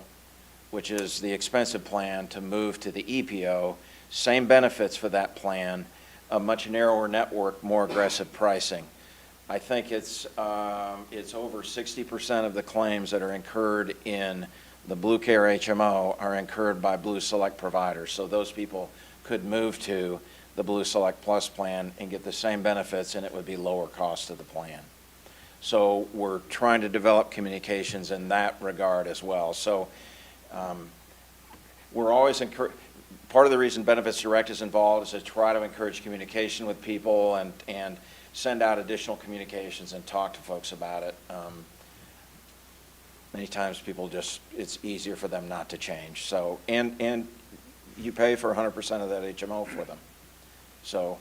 S19: which is the expensive plan, to move to the EPO. Same benefits for that plan, a much narrower network, more aggressive pricing. I think it's over 60% of the claims that are incurred in the Blue Care HMO are incurred by Blue Select providers. So those people could move to the Blue Select Plus plan and get the same benefits, and it would be lower cost to the plan. So we're trying to develop communications in that regard as well. So we're always part of the reason Benefits Direct is involved is to try to encourage communication with people and send out additional communications and talk to folks about it. Many times people it's easier for them not to change. So, and you pay for 100% of that HMO for them. So,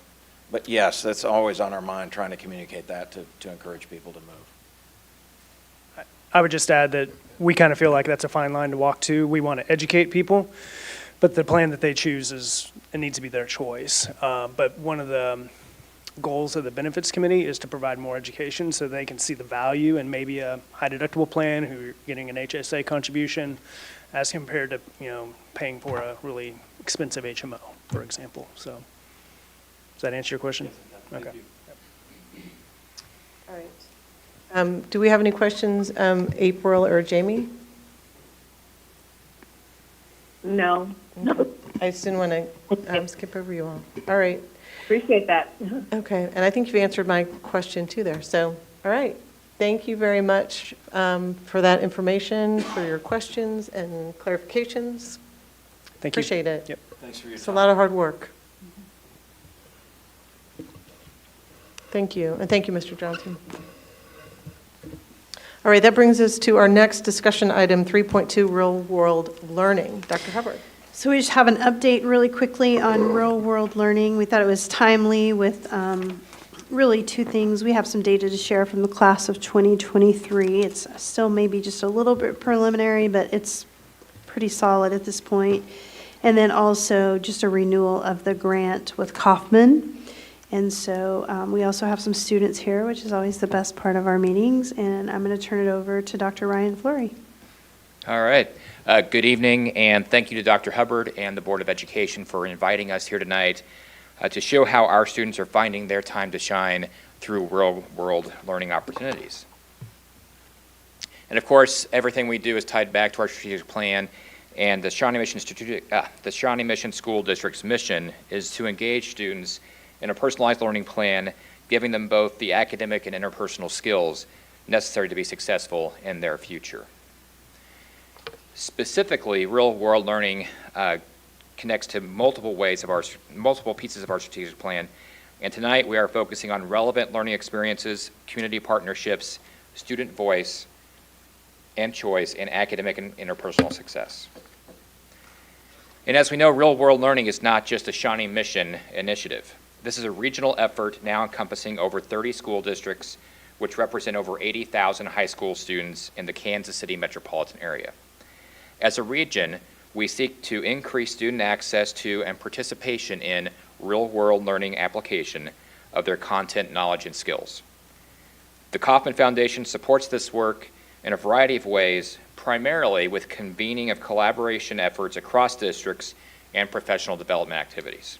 S19: but yes, that's always on our mind, trying to communicate that to encourage people to move.
S18: I would just add that we kind of feel like that's a fine line to walk to. We want to educate people, but the plan that they choose it needs to be their choice. But one of the goals of the benefits committee is to provide more education so they can see the value and maybe a high deductible plan who are getting an HSA contribution as compared to, paying for a really expensive HMO, for example. So does that answer your question?
S5: Yes,
S18: okay.
S1: All right. Do we have any questions, April or Jamie?
S3: No.
S1: I just didn't want to skip over you all. All right.
S3: Appreciate that.
S1: Okay, and I think you've answered my question too there. So, all right. Thank you very much for that information, for your questions and clarifications.
S18: Thank you.
S1: Appreciate it.
S18: Yep.
S19: Thanks for your time.
S1: It's a lot of hard work. Thank you, and thank you, Mr. Johnson. All right, that brings us to our next discussion item, 3.2, real-world learning. Dr. Hubbard.
S4: So we just have an update really quickly on real-world learning. We thought it was timely with really two things. We have some data to share from the class of 2023. It's still maybe just a little bit preliminary, but it's pretty solid at this point. And then also just a renewal of the grant with Kauffman. And so we also have some students here, which is always the best part of our meetings. And I'm going to turn it over to Dr. Ryan Fleury.
S20: All right. Good evening, and thank you to Dr. Hubbard and the Board of Education for inviting us here tonight to show how our students are finding their time to shine through real-world learning opportunities. And of course, everything we do is tied back to our strategic plan, and the Shawnee Mission School District's mission is to engage students in a personalized learning plan, giving them both the academic and interpersonal skills necessary to be successful in their future. Specifically, real-world learning connects to multiple pieces of our strategic plan, and tonight we are focusing on relevant learning experiences, community partnerships, student voice and choice, and academic and interpersonal success. And as we know, real-world learning is not just a Shawnee Mission initiative. This is a regional effort now encompassing over 30 school districts, which represent over 80,000 high school students in the Kansas City metropolitan area. As a region, we seek to increase student access to and participation in real-world learning application of their content, knowledge, and skills. The Kauffman Foundation supports this work in a variety of ways, primarily with convening of collaboration efforts across districts and professional development activities.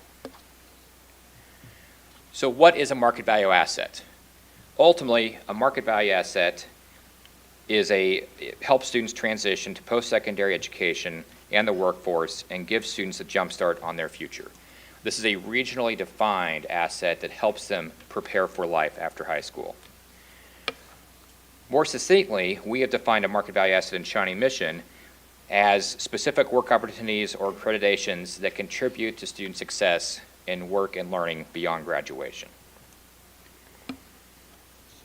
S20: So what is a market value asset? Ultimately, a market value asset it helps students transition to post-secondary education and the workforce and gives students a jump start on their future. This is a regionally defined asset that helps them prepare for life after high school. More succinctly, we have defined a market value asset in Shawnee Mission as specific work opportunities or accreditations that contribute to student success in work and learning beyond graduation.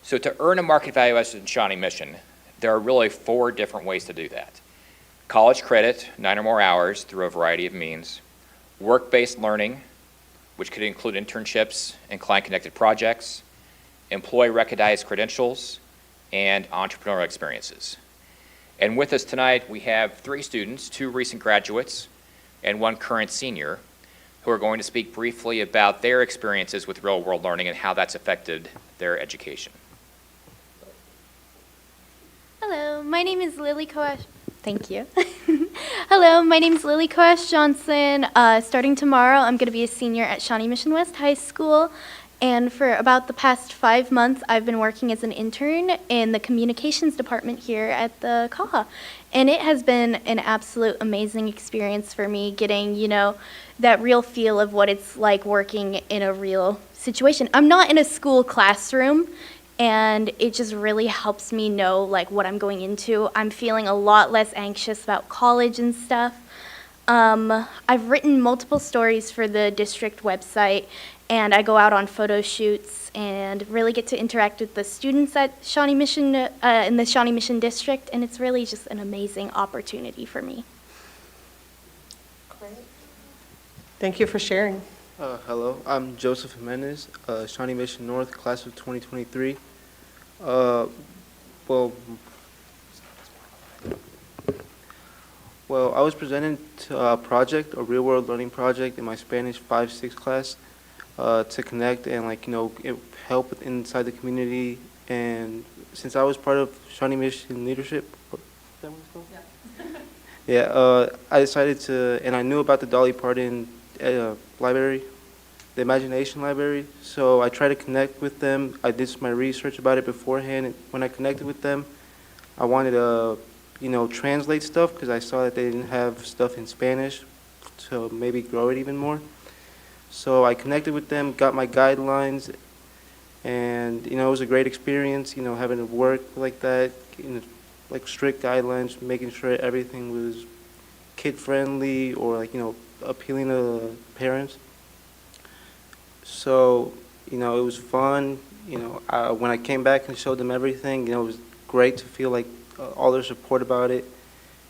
S20: So to earn a market value asset in Shawnee Mission, there are really 4 different ways to do that. College credit, 9 or more hours through a variety of means. Work-based learning, which could include internships and client-connected projects. Employee-recognized credentials, and entrepreneurial experiences. And with us tonight, we have 3 students, 2 recent graduates, and 1 current senior, who are going to speak briefly about their experiences with real-world learning and how that's affected their education.
S21: Hello, my name is Lily Koash. Thank you. Hello, my name is Lily Koash Johnson. Starting tomorrow, I'm going to be a senior at Shawnee Mission West High School. And for about the past 5 months, I've been working as an intern in the communications department here at the CAHA. And it has been an absolute amazing experience for me, getting, that real feel of what it's like working in a real situation. I'm not in a school classroom, and it just really helps me know what I'm going into. I'm feeling a lot less anxious about college and stuff. I've written multiple stories for the district website, and I go out on photo shoots and really get to interact with the students at Shawnee Mission, in the Shawnee Mission District, and it's really just an amazing opportunity for me.
S1: Thank you for sharing.
S6: Hello, I'm Joseph Jimenez, Shawnee Mission North, class of 2023. Well, I was presented to a project, a real-world learning project in my Spanish 5-6 class to connect and help inside the community. And since I was part of Shawnee Mission leadership, is that what it's called? Yeah. I decided to, and I knew about the Dolly Parton library, the Imagination Library. So I tried to connect with them. I did some my research about it beforehand. And when I connected with them, I wanted to translate stuff because I saw that they didn't have stuff in Spanish to maybe grow it even more. So I connected with them, got my guidelines, and it was a great experience, having to work like that, strict guidelines, making sure everything was kid-friendly or appealing to parents. So, it was fun. When I came back and showed them everything, it was great to feel all their support about it.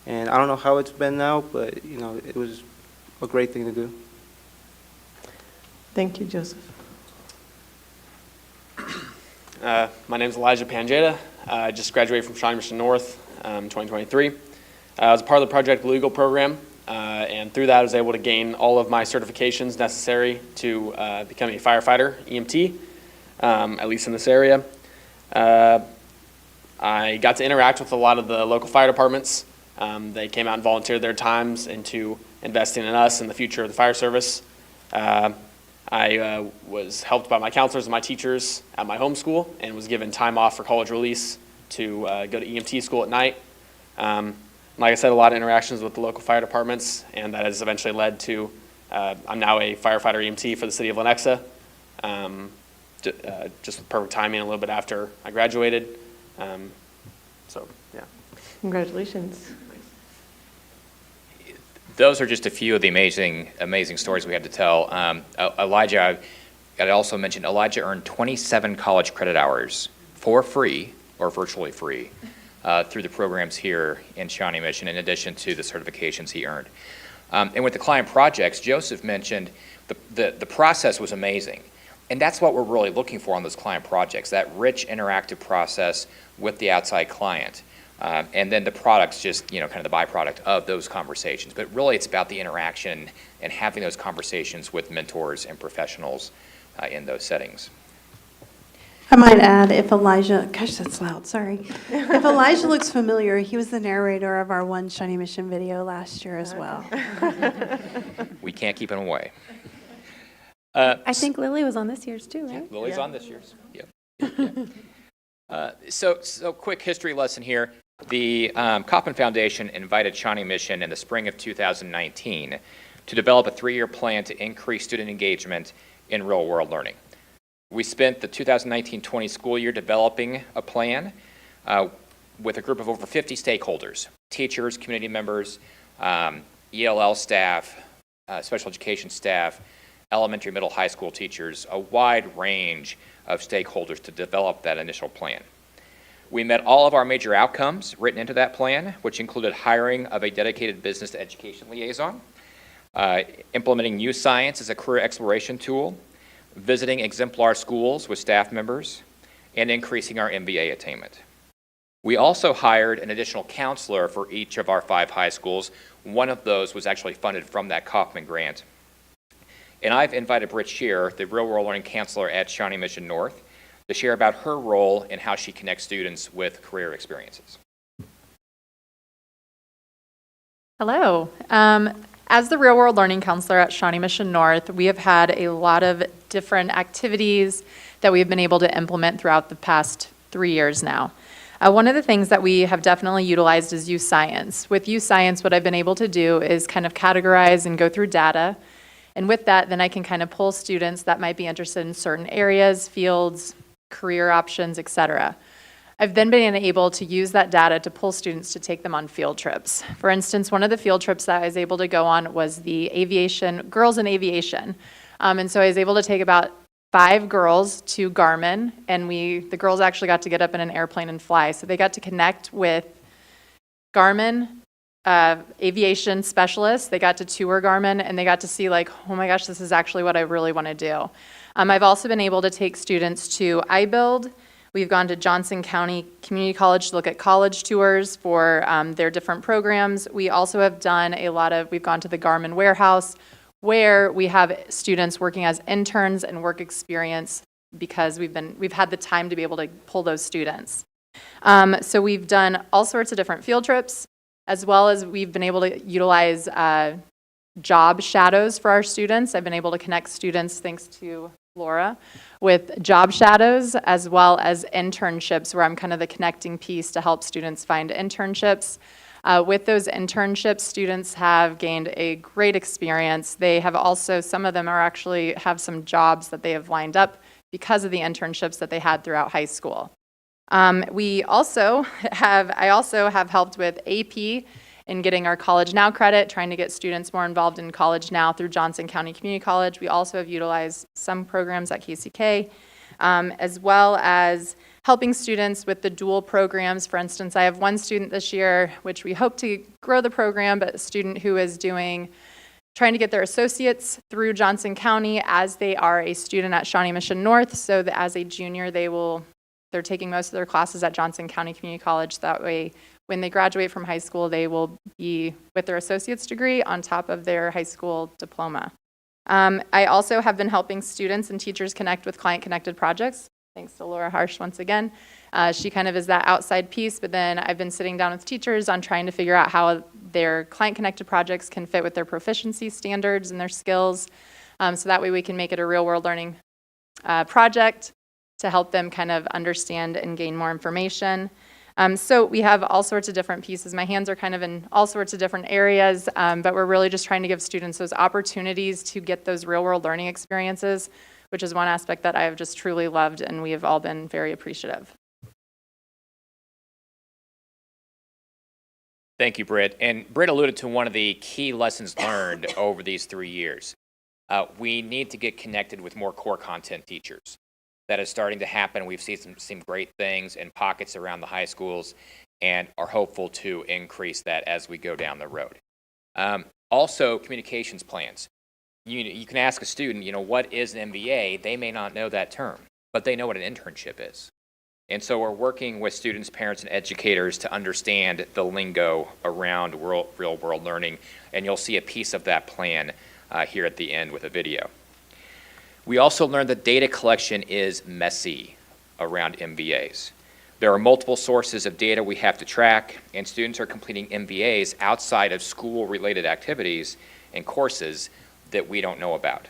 S6: And I don't know how it's been now, but it was a great thing to do.
S1: Thank you, Joseph.
S22: My name is Elijah Panjetta. I just graduated from Shawnee Mission North 2023. I was a part of the Project Blue Eagle program, and through that I was able to gain all of my certifications necessary to become a firefighter, EMT, at least in this area. I got to interact with a lot of the local fire departments. They came out and volunteered their times into investing in us and the future of the fire service. I was helped by my counselors and my teachers at my home school and was given time off for college release to go to EMT school at night. Like I said, a lot of interactions with the local fire departments, and that has eventually led to I'm now a firefighter EMT for the city of Lenexa. Just with perfect timing, a little bit after I graduated. So, yeah.
S1: Congratulations.
S20: Those are just a few of the amazing stories we had to tell. Elijah, I'd also mention, Elijah earned 27 college credit hours for free or virtually free through the programs here in Shawnee Mission, in addition to the certifications he earned. And with the client projects, Joseph mentioned the process was amazing. And that's what we're really looking for on those client projects, that rich interactive process with the outside client. And then the product's just, kind of the byproduct of those conversations. But really it's about the interaction and having those conversations with mentors and professionals in those settings.
S4: I might add, if Elijah, gosh, that's loud, sorry. If Elijah looks familiar, he was the narrator of our One Shawnee Mission video last year as well.
S20: We can't keep him away.
S10: I think Lily was on this year's too, right?
S20: Yeah, Lily's on this year's. Yep. So quick history lesson here. The Coppin Foundation invited Shawnee Mission in the spring of 2019 to develop a 3-year plan to increase student engagement in real-world learning. We spent the 2019-20 school year developing a plan with a group of over 50 stakeholders, teachers, community members, ELL staff, special education staff, elementary, middle, high school teachers, a wide range of stakeholders to develop that initial plan. We met all of our major outcomes written into that plan, which included hiring of a dedicated business to education liaison, implementing new science as a career exploration tool, visiting exemplar schools with staff members, and increasing our MBA attainment. We also hired an additional counselor for each of our 5 high schools. One of those was actually funded from that Kauffman grant. And I've invited Britt Shear, the Real World Learning Counselor at Shawnee Mission North, to share about her role and how she connects students with career experiences.
S23: Hello. As the Real World Learning Counselor at Shawnee Mission North, we have had a lot of
S7: different activities that we've been able to implement throughout the past 3 years now. One of the things that we have definitely utilized is youth science. With youth science, what I've been able to do is kind of categorize and go through data. And with that, then I can kind of pull students that might be interested in certain areas, fields, career options, etc. I've then been able to use that data to pull students to take them on field trips. For instance, one of the field trips that I was able to go on was the aviation, girls in aviation. And so I was able to take about 5 girls to Garmin, and the girls actually got to get up in an airplane and fly. So they got to connect with Garmin aviation specialists. They got to tour Garmin, and they got to see like, oh my gosh, this is actually what I really want to do. I've also been able to take students to iBuild. We've gone to Johnson County Community College to look at college tours for their different programs. We also have done we've gone to the Garmin warehouse where we have students working as interns and work experience because we've had the time to be able to pull those students. So we've done all sorts of different field trips, as well as we've been able to utilize job shadows for our students. I've been able to connect students, thanks to Laura, with job shadows as well as internships, where I'm kind of the connecting piece to help students find internships. With those internships, students have gained a great experience. They have also, some of them have some jobs that they have lined up because of the internships that they had throughout high school. I also have helped with AP in getting our College Now credit, trying to get students more involved in College Now through Johnson County Community College. We also have utilized some programs at KCK, as well as helping students with the dual programs. For instance, I have one student this year, which we hope to grow the program, but a student who is trying to get their associates through Johnson County as they are a student at Shawnee Mission North, so that as a junior, they're taking most of their classes at Johnson County Community College. That way, when they graduate from high school, they will be with their associate's degree on top of their high school diploma. I also have been helping students and teachers connect with client-connected projects, thanks to Laura Harsh once again. She kind of is that outside piece, but then I've been sitting down with teachers on trying to figure out how their client-connected projects can fit with their proficiency standards and their skills, so that way we can make it a real-world learning project to help them kind of understand and gain more information. So we have all sorts of different pieces. My hands are kind of in all sorts of different areas, but we're really just trying to give students those opportunities to get those real-world learning experiences, which is one aspect that I have just truly loved, and we have all been very appreciative.
S20: Thank you, Britt. And Britt alluded to one of the key lessons learned over these 3 years. We need to get connected with more core content teachers. That is starting to happen. We've seen some great things in pockets around the high schools and are hopeful to increase that as we go down the road. Also, communications plans. You can ask a student, what is an MBA? They may not know that term, but they know what an internship is. And so we're working with students, parents, and educators to understand the lingo around real-world learning, and you'll see a piece of that plan here at the end with a video. We also learned that data collection is messy around MBAs. There are multiple sources of data we have to track, and students are completing MBAs outside of school-related activities and courses that we don't know about.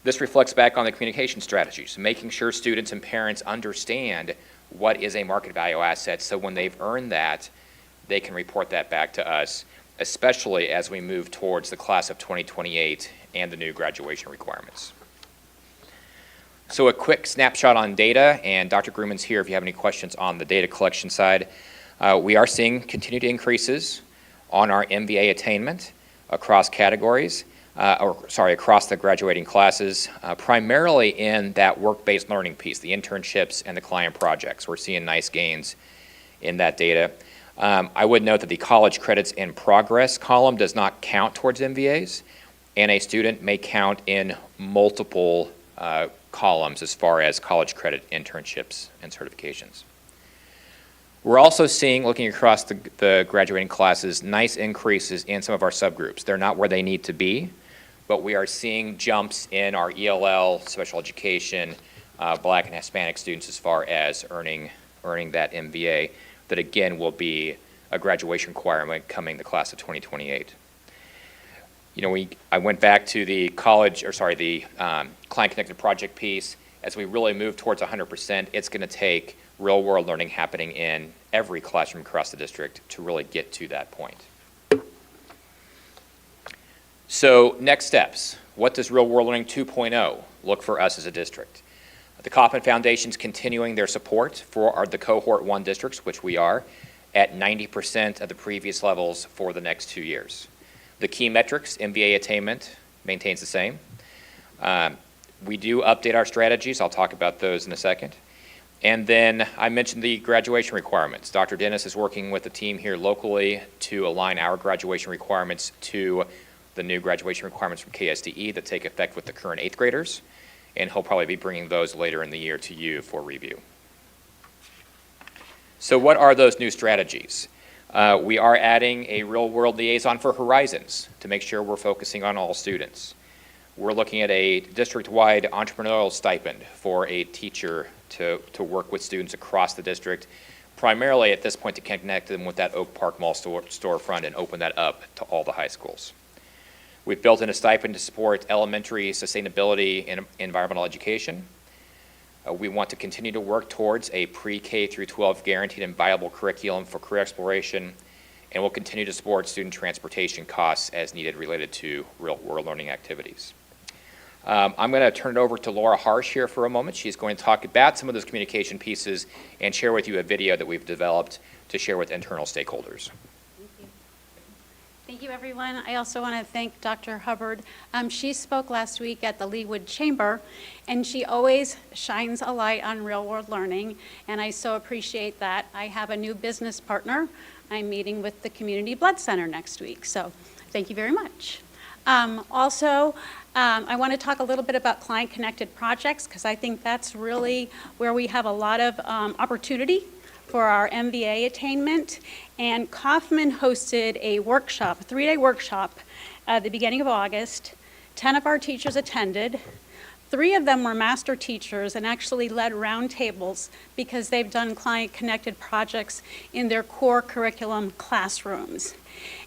S20: This reflects back on the communication strategies, making sure students and parents understand what is a market value asset, so when they've earned that, they can report that back to us, especially as we move towards the class of 2028 and the new graduation requirements. So a quick snapshot on data, and Dr. Grumman's here if you have any questions on the data collection side. We are seeing continued increases on our MBA attainment across categories, across the graduating classes, primarily in that work-based learning piece, the internships and the client projects. We're seeing nice gains in that data. I would note that the college credits in progress column does not count towards MBAs, and a student may count in multiple columns as far as college credit internships and certifications. We're also seeing, looking across the graduating classes, nice increases in some of our subgroups. They're not where they need to be, but we are seeing jumps in our ELL, special education, Black and Hispanic students as far as earning that MBA that again will be a graduation requirement coming the class of 2028. I went back to the client-connected project piece. As we really move towards 100%, it's going to take real-world learning happening in every classroom across the district to really get to that point. So next steps. What does Real World Learning 2.0 look for us as a district? The Kauffman Foundation's continuing their support for the Cohort 1 districts, which we are, at 90% of the previous levels for the next 2 years. The key metrics, MVA attainment, maintains the same. We do update our strategies. I'll talk about those in a second. And then I mentioned the graduation requirements. Dr. Dennis is working with the team here locally to align our graduation requirements to the new graduation requirements from KSDE that take effect with the current 8th graders. And he'll probably be bringing those later in the year to you for review. So what are those new strategies? We are adding a real-world liaison for Horizons to make sure we're focusing on all students. We're looking at a district-wide entrepreneurial stipend for a teacher to work with students across the district, primarily at this point to connect them with that Oak Park Mall storefront and open that up to all the high schools. We've built in a stipend to support elementary sustainability and environmental education. We want to continue to work towards a pre-K through 12 guaranteed and viable curriculum for career exploration, and we'll continue to support student transportation costs as needed related to real-world learning activities. I'm going to turn it over to Laura Harsh here for a moment. She's going to talk about some of those communication pieces and share with you a video that we've developed to share with internal stakeholders.
S11: Thank you, everyone. I also want to thank Dr. Hubbard. She spoke last week at the Leawood Chamber, and she always shines a light on real-world learning, and I so appreciate that. I have a new business partner. I'm meeting with the Community Blood Center next week, so thank you very much. I want to talk a little bit about client-connected projects, because I think that's really where we have a lot of opportunity for our MVA attainment. And Kauffman hosted a workshop, a 3-day workshop at the beginning of August. 10 of our teachers attended. 3 of them were master teachers and actually led roundtables because they've done client-connected projects in their core curriculum classrooms.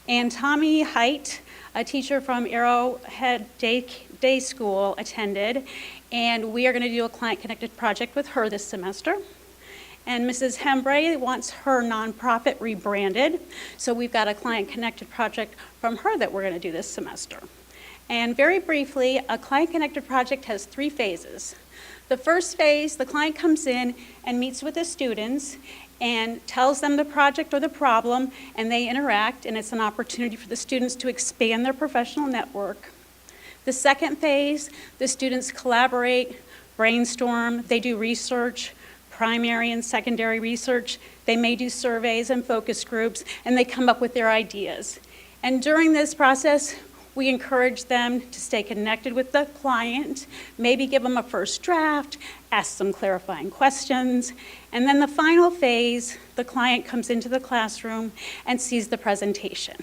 S11: And Tommy Height, a teacher from Arrowhead Day School, attended, and we are going to do a client-connected project with her this semester. And Mrs. Hembray wants her nonprofit rebranded, so we've got a client-connected project from her that we're going to do this semester. And very briefly, a client-connected project has 3 phases. The first phase, the client comes in and meets with the students and tells them the project or the problem, and they interact, and it's an opportunity for the students to expand their professional network. The second phase, the students collaborate, brainstorm, they do research, primary and secondary research. They may do surveys and focus groups, and they come up with their ideas. And during this process, we encourage them to stay connected with the client, maybe give them a first draft, ask some clarifying questions, and then the final phase, the client comes into the classroom and sees the presentation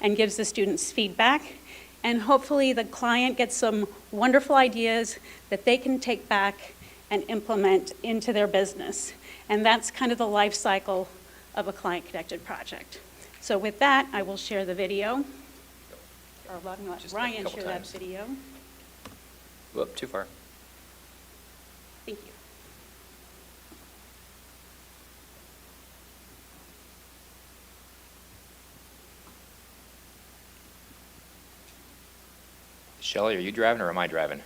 S11: and gives the students feedback, and hopefully the client gets some wonderful ideas that they can take back and implement into their business. And that's kind of the life cycle of a client-connected project. So with that, I will share the video. Or let Ryan share that video.
S20: Whoop, too far.
S11: Thank you.
S20: Shelley, are you driving or am I driving?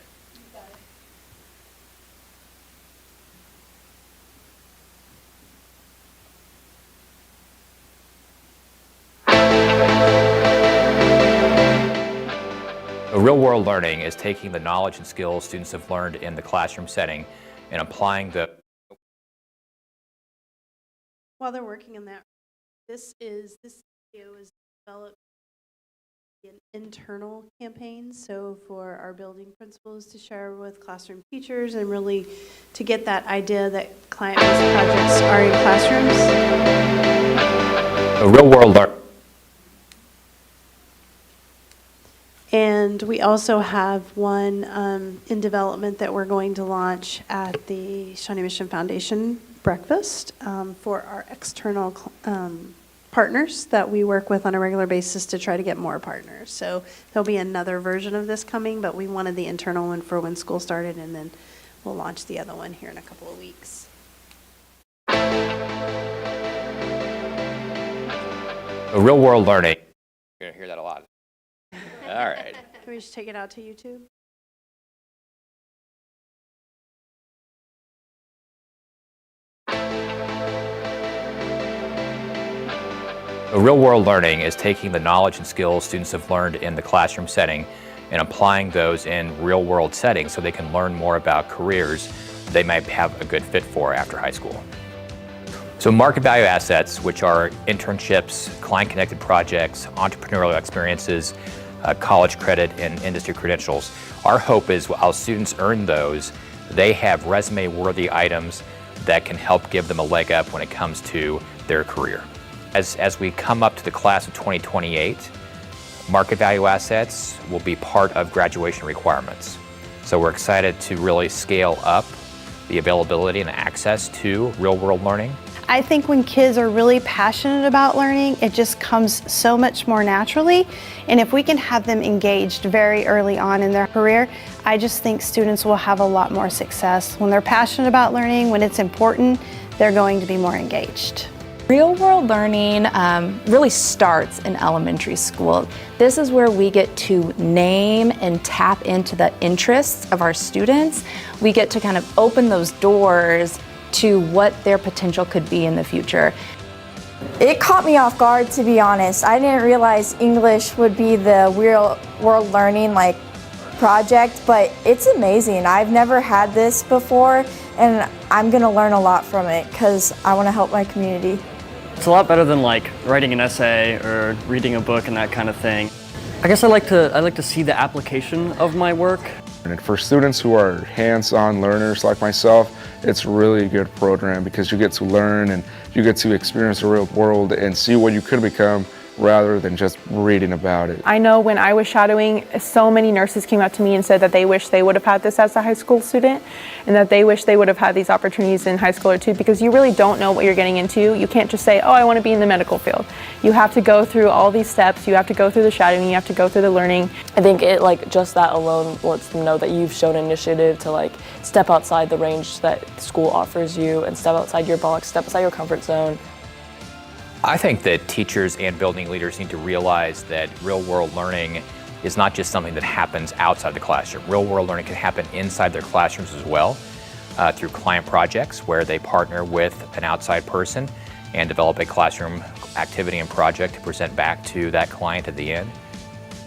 S20: Real-world learning is taking the knowledge and skills students have learned in the classroom setting and applying the...
S4: While they're working on that, this video is developed an internal campaign, so for our building principals to share with classroom teachers and really to get that idea that client-based projects are in classrooms.
S20: A real-world learning.
S4: And we also have one in development that we're going to launch at the Shawnee Mission Foundation breakfast for our external partners that we work with on a regular basis to try to get more partners. So there'll be another version of this coming, but we wanted the internal one for when school started, and then we'll launch the other one here in a couple of weeks.
S20: Real world learning. You're going to hear that a lot. All right.
S4: Can we just take it out to YouTube?
S20: Real world learning is taking the knowledge and skills students have learned in the classroom setting and applying those in real world settings so they can learn more about careers they might have a good fit for after high school. So market value assets, which are internships, client-connected projects, entrepreneurial experiences, college credit, and industry credentials. Our hope is while students earn those, they have resume-worthy items that can help give them a leg up when it comes to their career. As we come up to the class of 2028, market value assets will be part of graduation requirements. So we're excited to really scale up the availability and access to real-world learning.
S15: I think when kids are really passionate about learning, it just comes so much more naturally. And if we can have them engaged very early on in their career, I just think students will have a lot more success. When they're passionate about learning, when it's important, they're going to be more engaged.
S12: Real world learning really starts in elementary school. This is where we get to name and tap into the interests of our students. We get to kind of open those doors to what their potential could be in the future.
S21: It caught me off guard, to be honest. I didn't realize English would be the real world learning project, but it's amazing. I've never had this before, and I'm gonna learn a lot from it because I want to help my community.
S13: It's a lot better than writing an essay or reading a book and that kind of thing. I guess I like to see the application of my work.
S23: And for students who are hands-on learners like myself, it's really a good program because you get to learn and you get to experience the real world and see what you could become rather than just reading about it.
S24: I know when I was shadowing, so many nurses came up to me and said that they wish they would have had this as a high school student and that they wish they would have had these opportunities in high school or too, because you really don't know what you're getting into. You can't just say, oh, I want to be in the medical field. You have to go through all these steps. You have to go through the shadowing. You have to go through the learning.
S25: I think it just that alone lets them know that you've shown initiative to step outside the range that school offers you and step outside your box, step outside your comfort zone.
S20: I think that teachers and building leaders need to realize that real-world learning is not just something that happens outside the classroom. Real-world learning can happen inside their classrooms as well through client projects where they partner with an outside person and develop a classroom activity and project to present back to that client at the end.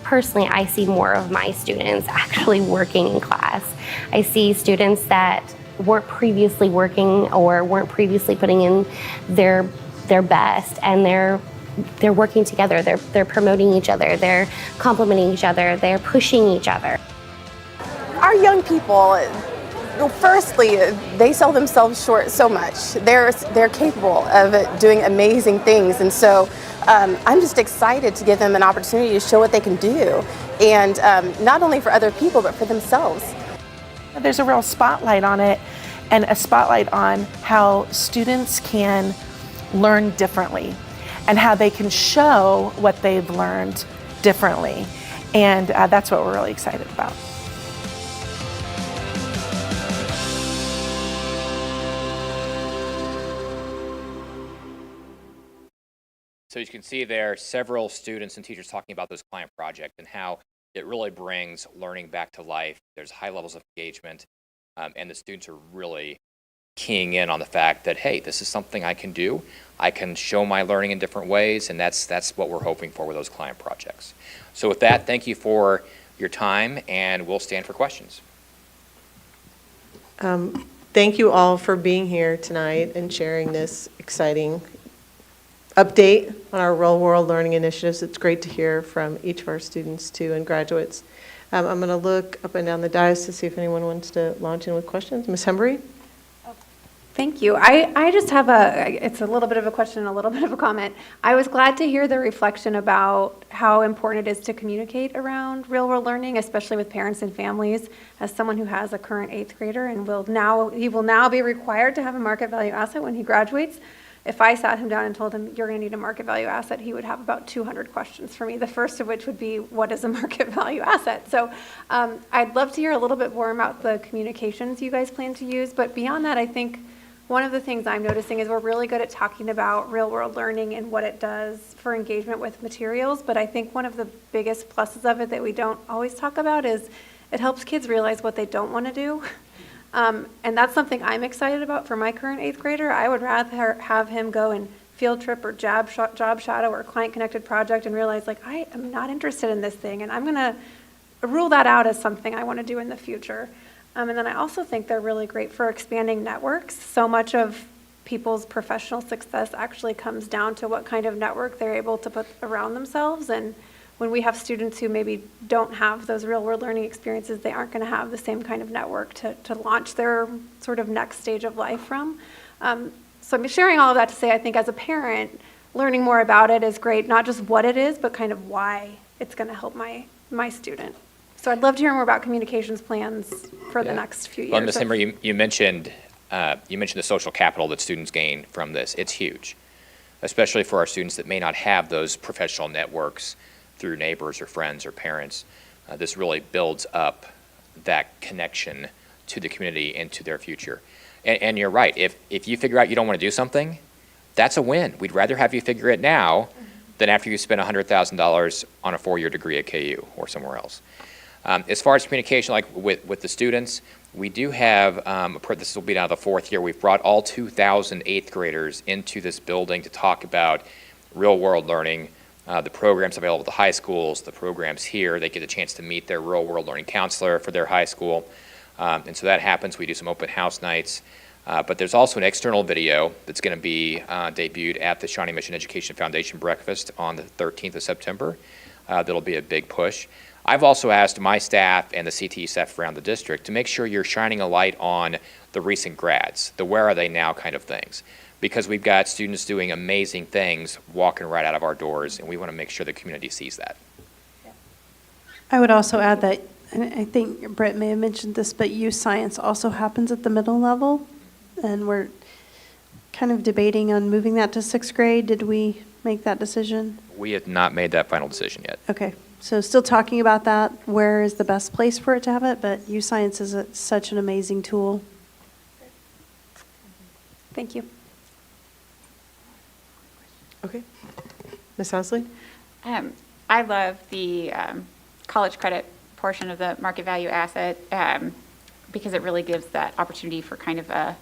S26: Personally, I see more of my students actually working in class. I see students that weren't previously working or weren't previously putting in their best, and they're working together. They're promoting each other. They're complimenting each other. They're pushing each other.
S27: Our young people, firstly, they sell themselves short so much. They're capable of doing amazing things, and so I'm just excited to give them an opportunity to show what they can do, and not only for other people but for themselves.
S28: There's a real spotlight on it, and a spotlight on how students can learn differently and how they can show what they've learned differently. And that's what we're really excited about.
S20: So you can see there several students and teachers talking about this client project and how it really brings learning back to life. There's high levels of engagement, and the students are really keying in on the fact that, hey, this is something I can do. I can show my learning in different ways, and that's what we're hoping for with those client projects. So with that, thank you for your time, and we'll stand for questions.
S1: Thank you all for being here tonight and sharing this exciting update on our real-world learning initiatives. It's great to hear from each of our students, too, and graduates. I'm going to look up and down the dais to see if anyone wants to launch in with questions. Ms. Hembury?
S10: Thank you. I just have it's a little bit of a question and a little bit of a comment. I was glad to hear the reflection about how important it is to communicate around real-world learning, especially with parents and families. As someone who has a current 8th grader and he will now be required to have a market value asset when he graduates, if I sat him down and told him, you're going to need a market value asset, he would have about 200 questions for me, the first of which would be, what is a market value asset? So I'd love to hear a little bit more about the communications you guys plan to use. But beyond that, I think one of the things I'm noticing is we're really good at talking about real-world learning and what it does for engagement with materials. But I think one of the biggest pluses of it that we don't always talk about is it helps kids realize what they don't want to do. And that's something I'm excited about for my current 8th grader. I would rather have him go and field trip or job shadow or client connected project and realize, like, I am not interested in this thing, and I'm going to rule that out as something I want to do in the future. And then I also think they're really great for expanding networks. So much of people's professional success actually comes down to what kind of network they're able to put around themselves. And when we have students who maybe don't have those real world learning experiences, they aren't going to have the same kind of network to launch their sort of next stage of life from. So I'm sharing all of that to say, I think as a parent, learning more about it is great, not just what it is, but kind of why it's going to help my student. So I'd love to hear more about communications plans for the next few years.
S20: Well, Ms. Himmer, you mentioned the social capital that students gain from this. It's huge, especially for our students that may not have those professional networks through neighbors or friends or parents. This really builds up that connection to the community and to their future. And you're right, if you figure out you don't want to do something, that's a win. We'd rather have you figure it now than after you spend $100,000 on a 4-year degree at KU or somewhere else. As far as communication, like with the students, we do have, this will be now the 4th year, we've brought all 2,000 8th graders into this building to talk about real world learning, the programs available at the high schools, the programs here. They get a chance to meet their real world learning counselor for their high school. And so that happens. We do some open house nights. But there's also an external video that's going to be debuted at the Shawnee Mission Education Foundation breakfast on the 13th of September. That'll be a big push. I've also asked my staff and the CTE staff around the district to make sure you're shining a light on the recent grads, the where are they now kind of things. Because we've got students doing amazing things walking right out of our doors, and we want to make sure the community sees that.
S4: I would also add that, and I think Brett may have mentioned this, but youth science also happens at the middle level, and we're kind of debating on moving that to 6th grade. Did we make that decision?
S20: We have not made that final decision yet.
S4: Okay, so still talking about that, where is the best place for it to have it, but youth science is such an amazing tool.
S10: Thank you.
S1: Okay. Ms. Ousley?
S2: I love the college credit portion of the market value asset because it really gives that opportunity for kind of a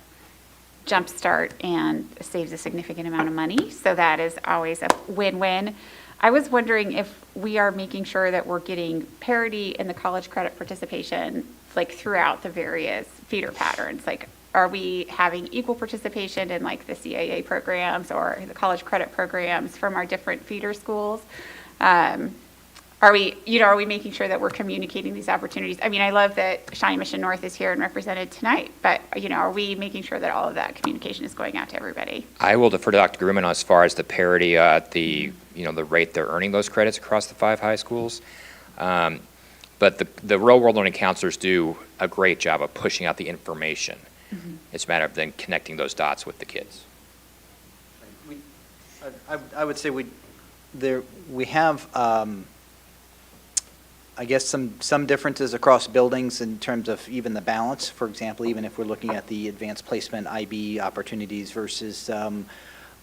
S2: jump start and saves a significant amount of money. So that is always a win-win. I was wondering if we are making sure that we're getting parity in the college credit participation like throughout the various feeder patterns. Like, are we having equal participation in like the CAA programs or the college credit programs from our different feeder schools? Are we making sure that we're communicating these opportunities? I mean, I love that Shawnee Mission North is here and represented tonight, but are we making sure that all of that communication is going out to everybody?
S20: I will defer to Dr. Grumman as far as the parity at the rate they're earning those credits across the 5 high schools. But the real world learning counselors do a great job of pushing out the information. Mm-hmm. It's a matter of then connecting those dots with the kids.
S3: I would say we have I guess some differences across buildings in terms of even the balance. For example, even if we're looking at the advanced placement IB opportunities versus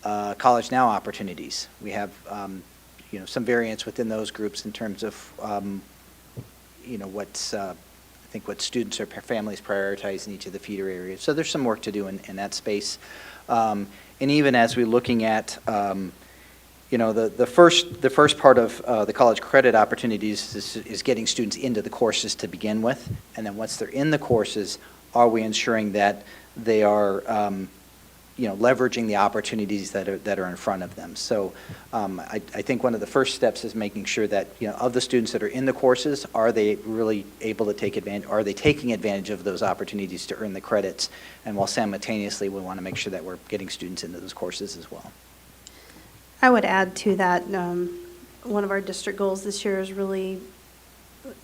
S3: College Now opportunities, we have some variance within those groups in terms of what's I think what students or families prioritize in each of the feeder areas. So there's some work to do in that space. And even as we're looking at the first part of the college credit opportunities is getting students into the courses to begin with, and then once they're in the courses, are we ensuring that they are leveraging the opportunities that are in front of them. So I think one of the first steps is making sure that of the students that are in the courses, are they really able to take advantage, are they taking advantage of those opportunities to earn the credits, and while simultaneously we want to make sure that we're getting students into those courses as well.
S4: I would add to that, one of our district goals this year is really,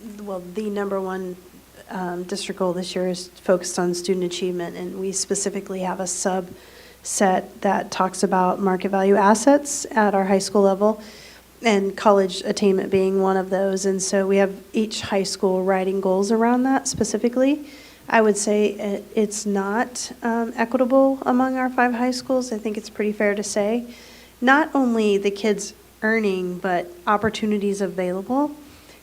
S4: the number one district goal this year is focused on student achievement, and we specifically have a set that talks about market value assets at our high school level, and college attainment being one of those. And so we have each high school writing goals around that specifically. I would say it's not equitable among our 5 high schools. I think it's pretty fair to say. Not only the kids earning, but opportunities available.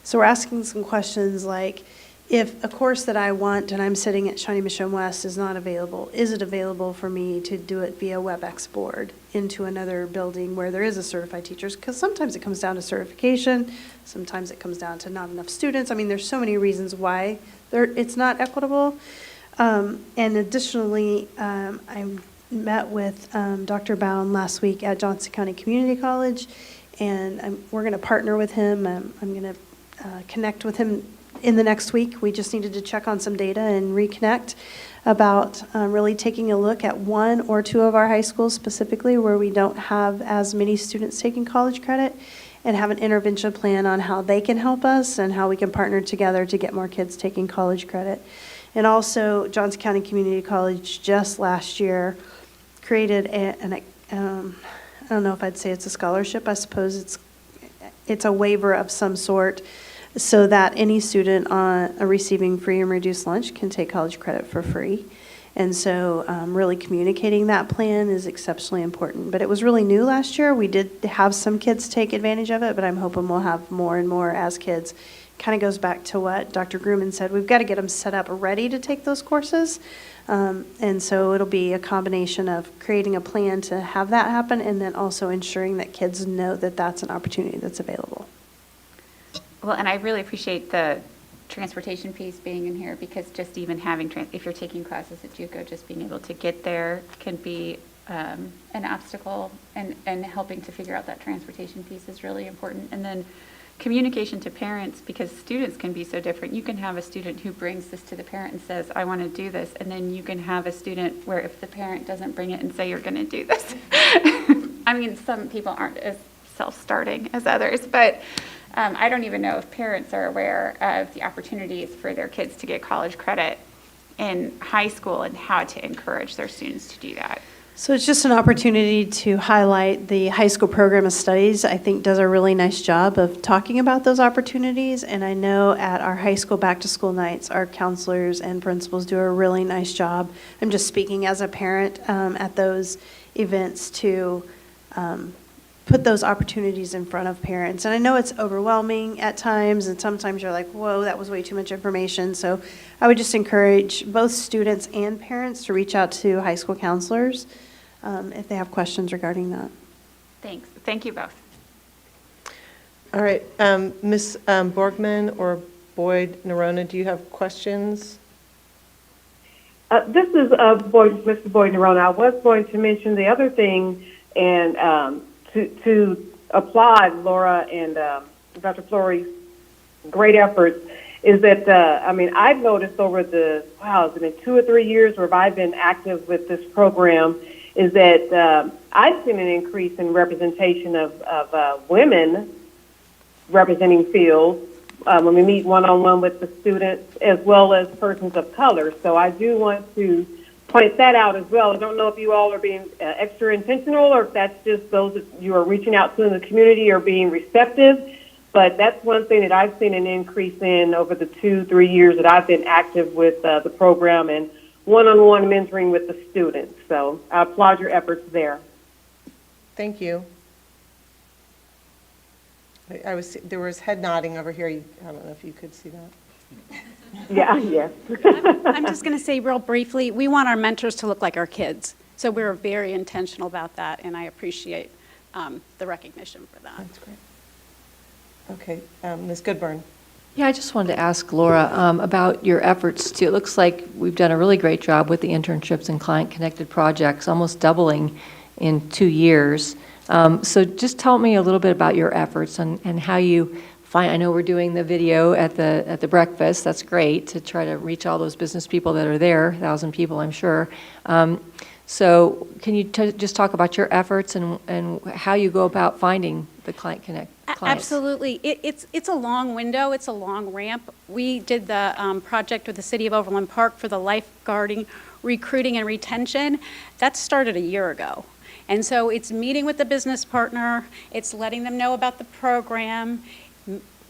S4: So we're asking some questions like, if a course that I want and I'm sitting at Shawnee Mission West is not available, is it available for me to do it via WebEx board into another building where there is a certified teachers? Because sometimes it comes down to certification, sometimes it comes down to not enough students. I mean, there's so many reasons why it's not equitable. And additionally, I met with Dr. Bound last week at Johnson County Community College, and we're going to partner with him. I'm going to connect with him in the next week. We just needed to check on some data and reconnect about really taking a look at 1 or 2 of our high schools specifically where we don't have as many students taking college credit, and have an intervention plan on how they can help us and how we can partner together to get more kids taking college credit. And also, Johnson County Community College just last year created I don't know if I'd say it's a scholarship. I suppose it's a waiver of some sort, so that any student receiving free and reduced lunch can take college credit for free. And so really communicating that plan is exceptionally important. But it was really new last year. We did have some kids take advantage of it, but I'm hoping we'll have more and more as kids. Kind of goes back to what Dr. Grumman said. We've got to get them set up ready to take those courses. And so it'll be a combination of creating a plan to have that happen, and then also ensuring that kids know that that's an opportunity that's available.
S2: Well, and I really appreciate the transportation piece being in here, because just even having, if you're taking classes at JUCO, just being able to get there can be an obstacle, and helping to figure out that transportation piece is really important. And then communication to parents, because students can be so different. You can have a student who brings this to the parent and says, I want to do this. And then you can have a student where if the parent doesn't bring it and say, you're going to do this. I mean, some people aren't as self-starting as others, but I don't even know if parents are aware of the opportunities for their kids to get college credit in high school and how to encourage their students to do that.
S4: So it's just an opportunity to highlight the high school program of studies. I think does a really nice job of talking about those opportunities. And I know at our high school back to school nights, our counselors and principals do a really nice job. I'm just speaking as a parent at those events to put those opportunities in front of parents. And I know it's overwhelming at times, and sometimes you're like, whoa, that was way too much information. So I would just encourage both students and parents to reach out to high school counselors if they have questions regarding that.
S2: Thanks. Thank you both.
S1: All right, Ms. Borgman or Boyd Nerona, do you have questions?
S5: This is Mr. Boyd Nerona. I was going to mention the other thing, and to applaud Laura and Dr. Flory's great efforts, is that, I've noticed over it's been 2 or 3 years where I've been active with this program, is that I've seen an increase in representation of women representing fields when we meet one-on-one with the students, as well as persons of color. So I do want to point that out as well. I don't know if you all are being extra intentional, or if that's just those that you are reaching out to in the community are being receptive. But that's one thing that I've seen an increase in over the 2-3 years that I've been active with the program and one-on-one mentoring with the students. So I applaud your efforts there.
S1: Thank you. There was head nodding over here. I don't know if you could see that.
S5: Yeah, yes.
S11: I'm just going to say real briefly, we want our mentors to look like our kids. So we're very intentional about that, and I appreciate the recognition for that.
S1: That's great. Okay, Ms. Goodburn.
S8: Yeah, I just wanted to ask Laura about your efforts too. It looks like we've done a really great job with the internships and client-connected projects, almost doubling in 2 years. So just tell me a little bit about your efforts and how you find. I know we're doing the video at the breakfast. That's great to try to reach all those business people that are there, 1,000 people, I'm sure. So can you just talk about your efforts and how you go about finding the clients?
S11: Absolutely. It's a long window. It's a long ramp. We did the project with the City of Overland Park for the lifeguarding recruiting and retention, that started a year ago. And so it's meeting with the business partner, it's letting them know about the program.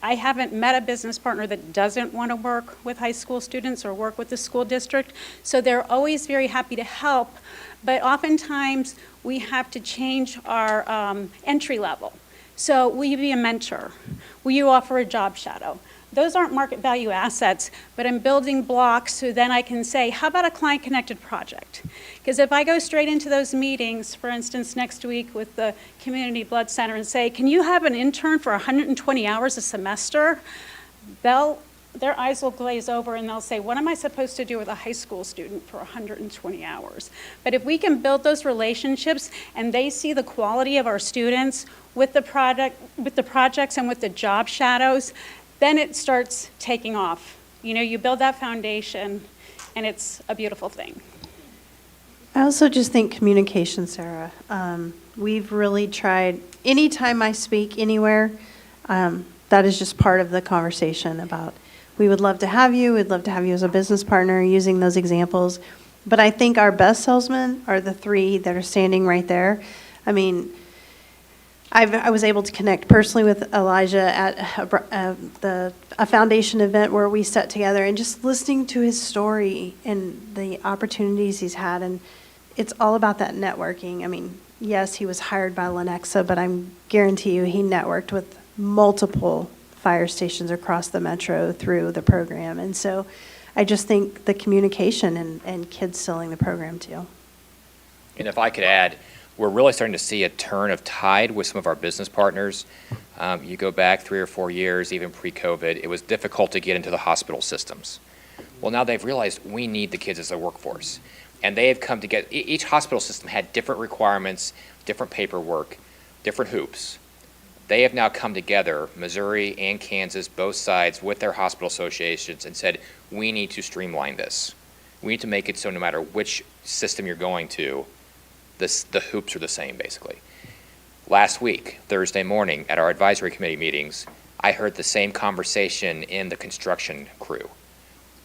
S11: I haven't met a business partner that doesn't want to work with high school students or work with the school district, so they're always very happy to help, but oftentimes we have to change our entry level. So will you be a mentor? Will you offer a job shadow? Those aren't market value assets, but I'm building blocks so then I can say, how about a client-connected project? Because if I go straight into those meetings, for instance, next week with the Community Blood Center and say, can you have an intern for 120 hours a semester? Their eyes will glaze over and they'll say, what am I supposed to do with a high school student for 120 hours? But if we can build those relationships and they see the quality of our students with the projects and with the job shadows, then it starts taking off. You know, you build that foundation and it's a beautiful thing.
S4: I also just think communication, Sarah. We've really tried, anytime I speak anywhere, that is just part of the conversation about, we would love to have you, we'd love to have you as a business partner, using those examples. But I think our best salesmen are the three that are standing right there. I mean, I was able to connect personally with Elijah at a foundation event where we sat together, and just listening to his story and the opportunities he's had, and it's all about that networking. I mean, yes, he was hired by Lenexa, but I guarantee you he networked with multiple fire stations across the metro through the program. And so I just think the communication and kids selling the program too.
S20: And if I could add, we're really starting to see a turn of tide with some of our business partners. You go back 3 or 4 years, even pre-COVID, it was difficult to get into the hospital systems. Well, now they've realized we need the kids as a workforce. And they have come together. Each hospital system had different requirements, different paperwork, different hoops. They have now come together, Missouri and Kansas, both sides, with their hospital associations, and said, we need to streamline this. We need to make it so no matter which system you're going to, the hoops are the same, basically. Last week, Thursday morning, at our advisory committee meetings, I heard the same conversation in the construction crew.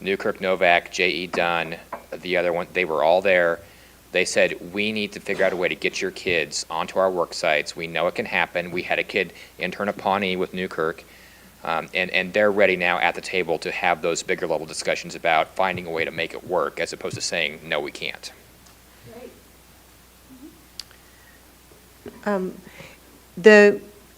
S20: Newkirk, Novak, J.E. Dunn, the other one, they were all there. They said, we need to figure out a way to get your kids onto our work sites. We know it can happen. We had a kid intern at Pawnee with Newkirk, and they're ready now at the table to have those bigger level discussions about finding a way to make it work, as opposed to saying, no, we can't.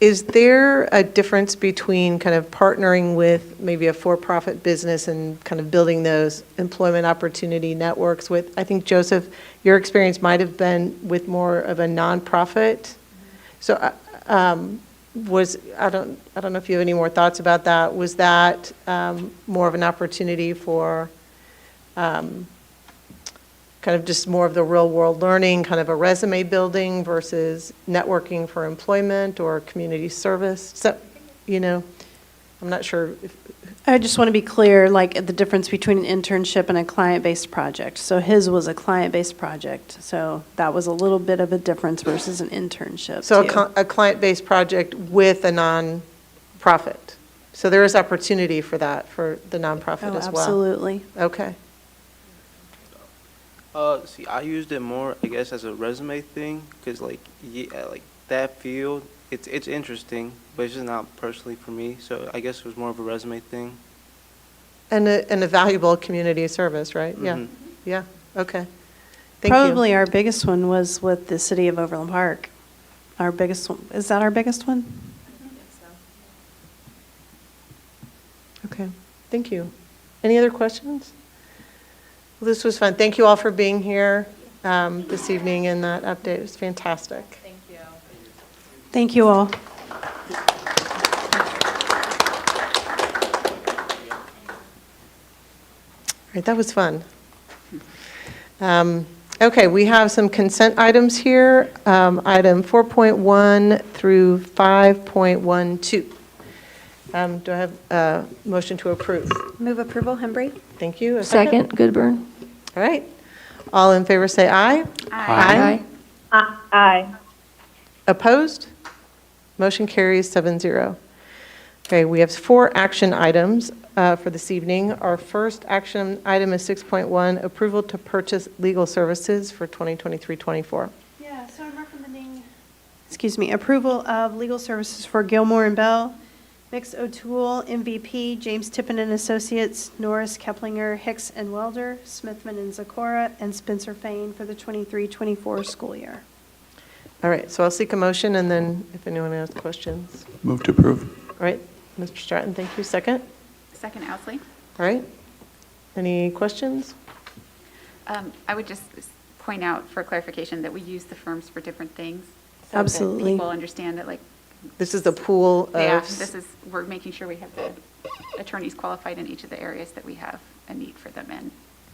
S1: Is there a difference between kind of partnering with maybe a for-profit business and kind of building those employment opportunity networks with, I think, Joseph, your experience might have been with more of a nonprofit. So I don't know if you have any more thoughts about that. Was that more of an opportunity for kind of just more of the real world learning, kind of a resume building versus networking for employment or community service? So, you know, I'm not sure.
S4: I just want to be clear, like the difference between an internship and a client-based project. So his was a client-based project. So that was a little bit of a difference versus an internship.
S1: So a client-based project with a nonprofit. So there is opportunity for that, for the nonprofit as well.
S4: Absolutely.
S1: Okay.
S6: See, I used it more, I guess, as a resume thing, because like that field, it's interesting, but it's just not personally for me. So I guess it was more of a resume thing.
S1: And a valuable community service, right?
S6: Mm-hmm.
S1: Yeah. Okay. Thank you.
S4: Probably our biggest one was with the city of Overland Park. Our biggest one, is that our biggest one?
S1: Okay. Thank you. Any other questions? Well, this was fun. Thank you all for being here this evening and that update. It was fantastic.
S7: Thank you.
S4: Thank you all.
S1: All right, that was fun. Okay, we have some consent items here, item 4.1 through 5.12. Do I have a motion to approve?
S10: Move approval, Hembry.
S1: Thank you. A
S8: Second, Goodburn.
S1: All right. All in favor say aye.
S8: Aye.
S5: Aye.
S1: Opposed? Motion carries 7-0. Okay, we have 4 action items. for this evening. Our first action item is 6.1, approval to purchase legal services for 2023-24.
S4: Yeah, so I'm recommending, approval of legal services for Gilmore and Bell, Mix O'Toole, MVP, James Tippin and Associates, Norris Keplinger, Hicks and Welder, Smithman and Zakora, and Spencer Fain for the 23-24 school year.
S1: All right, so I'll seek a motion, and then if anyone has questions.
S9: Move to approve.
S1: All right, Mr. Stratton, thank you. Second?
S2: Second, Owsley.
S1: All right. Any questions?
S2: I would just point out for clarification that we use the firms for different things. So
S4: Absolutely.
S2: that people understand that, like,
S1: This is the pool of...
S2: yeah, we're making sure we have the attorneys qualified in each of the areas that we have a need for them in.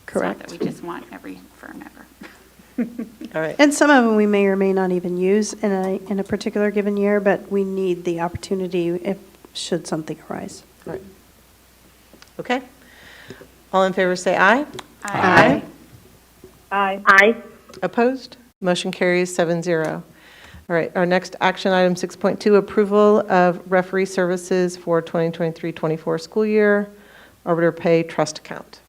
S1: Correct.
S2: It's not that we just want every firm ever.
S1: All right.
S4: And some of them we may or may not even use in a particular given year, but we need the opportunity should something arise.
S1: All right. Okay. All in favor say aye.
S2: Aye.
S5: Aye. Aye.
S1: Opposed? Motion carries 7-0. All right, our next action item, 6.2, approval of referee services for 2023-24 school year, arbiter pay trust account.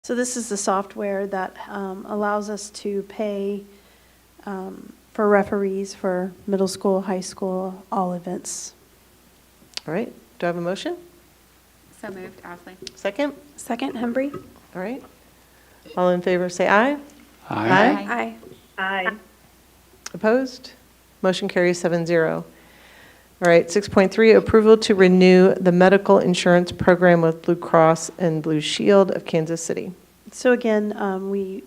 S4: So this is the software that allows us to pay for referees for middle school, high school, all events.
S1: All right, do I have a motion?
S2: So moved, Owsley.
S1: Second?
S10: Second, Hembry?
S1: All right. All in favor say aye.
S10: Aye.
S5: Aye.
S1: Opposed? Motion carries 7-0. All right, 6.3, approval to renew the medical insurance program with Blue Cross and Blue Shield of Kansas City.
S4: So again, we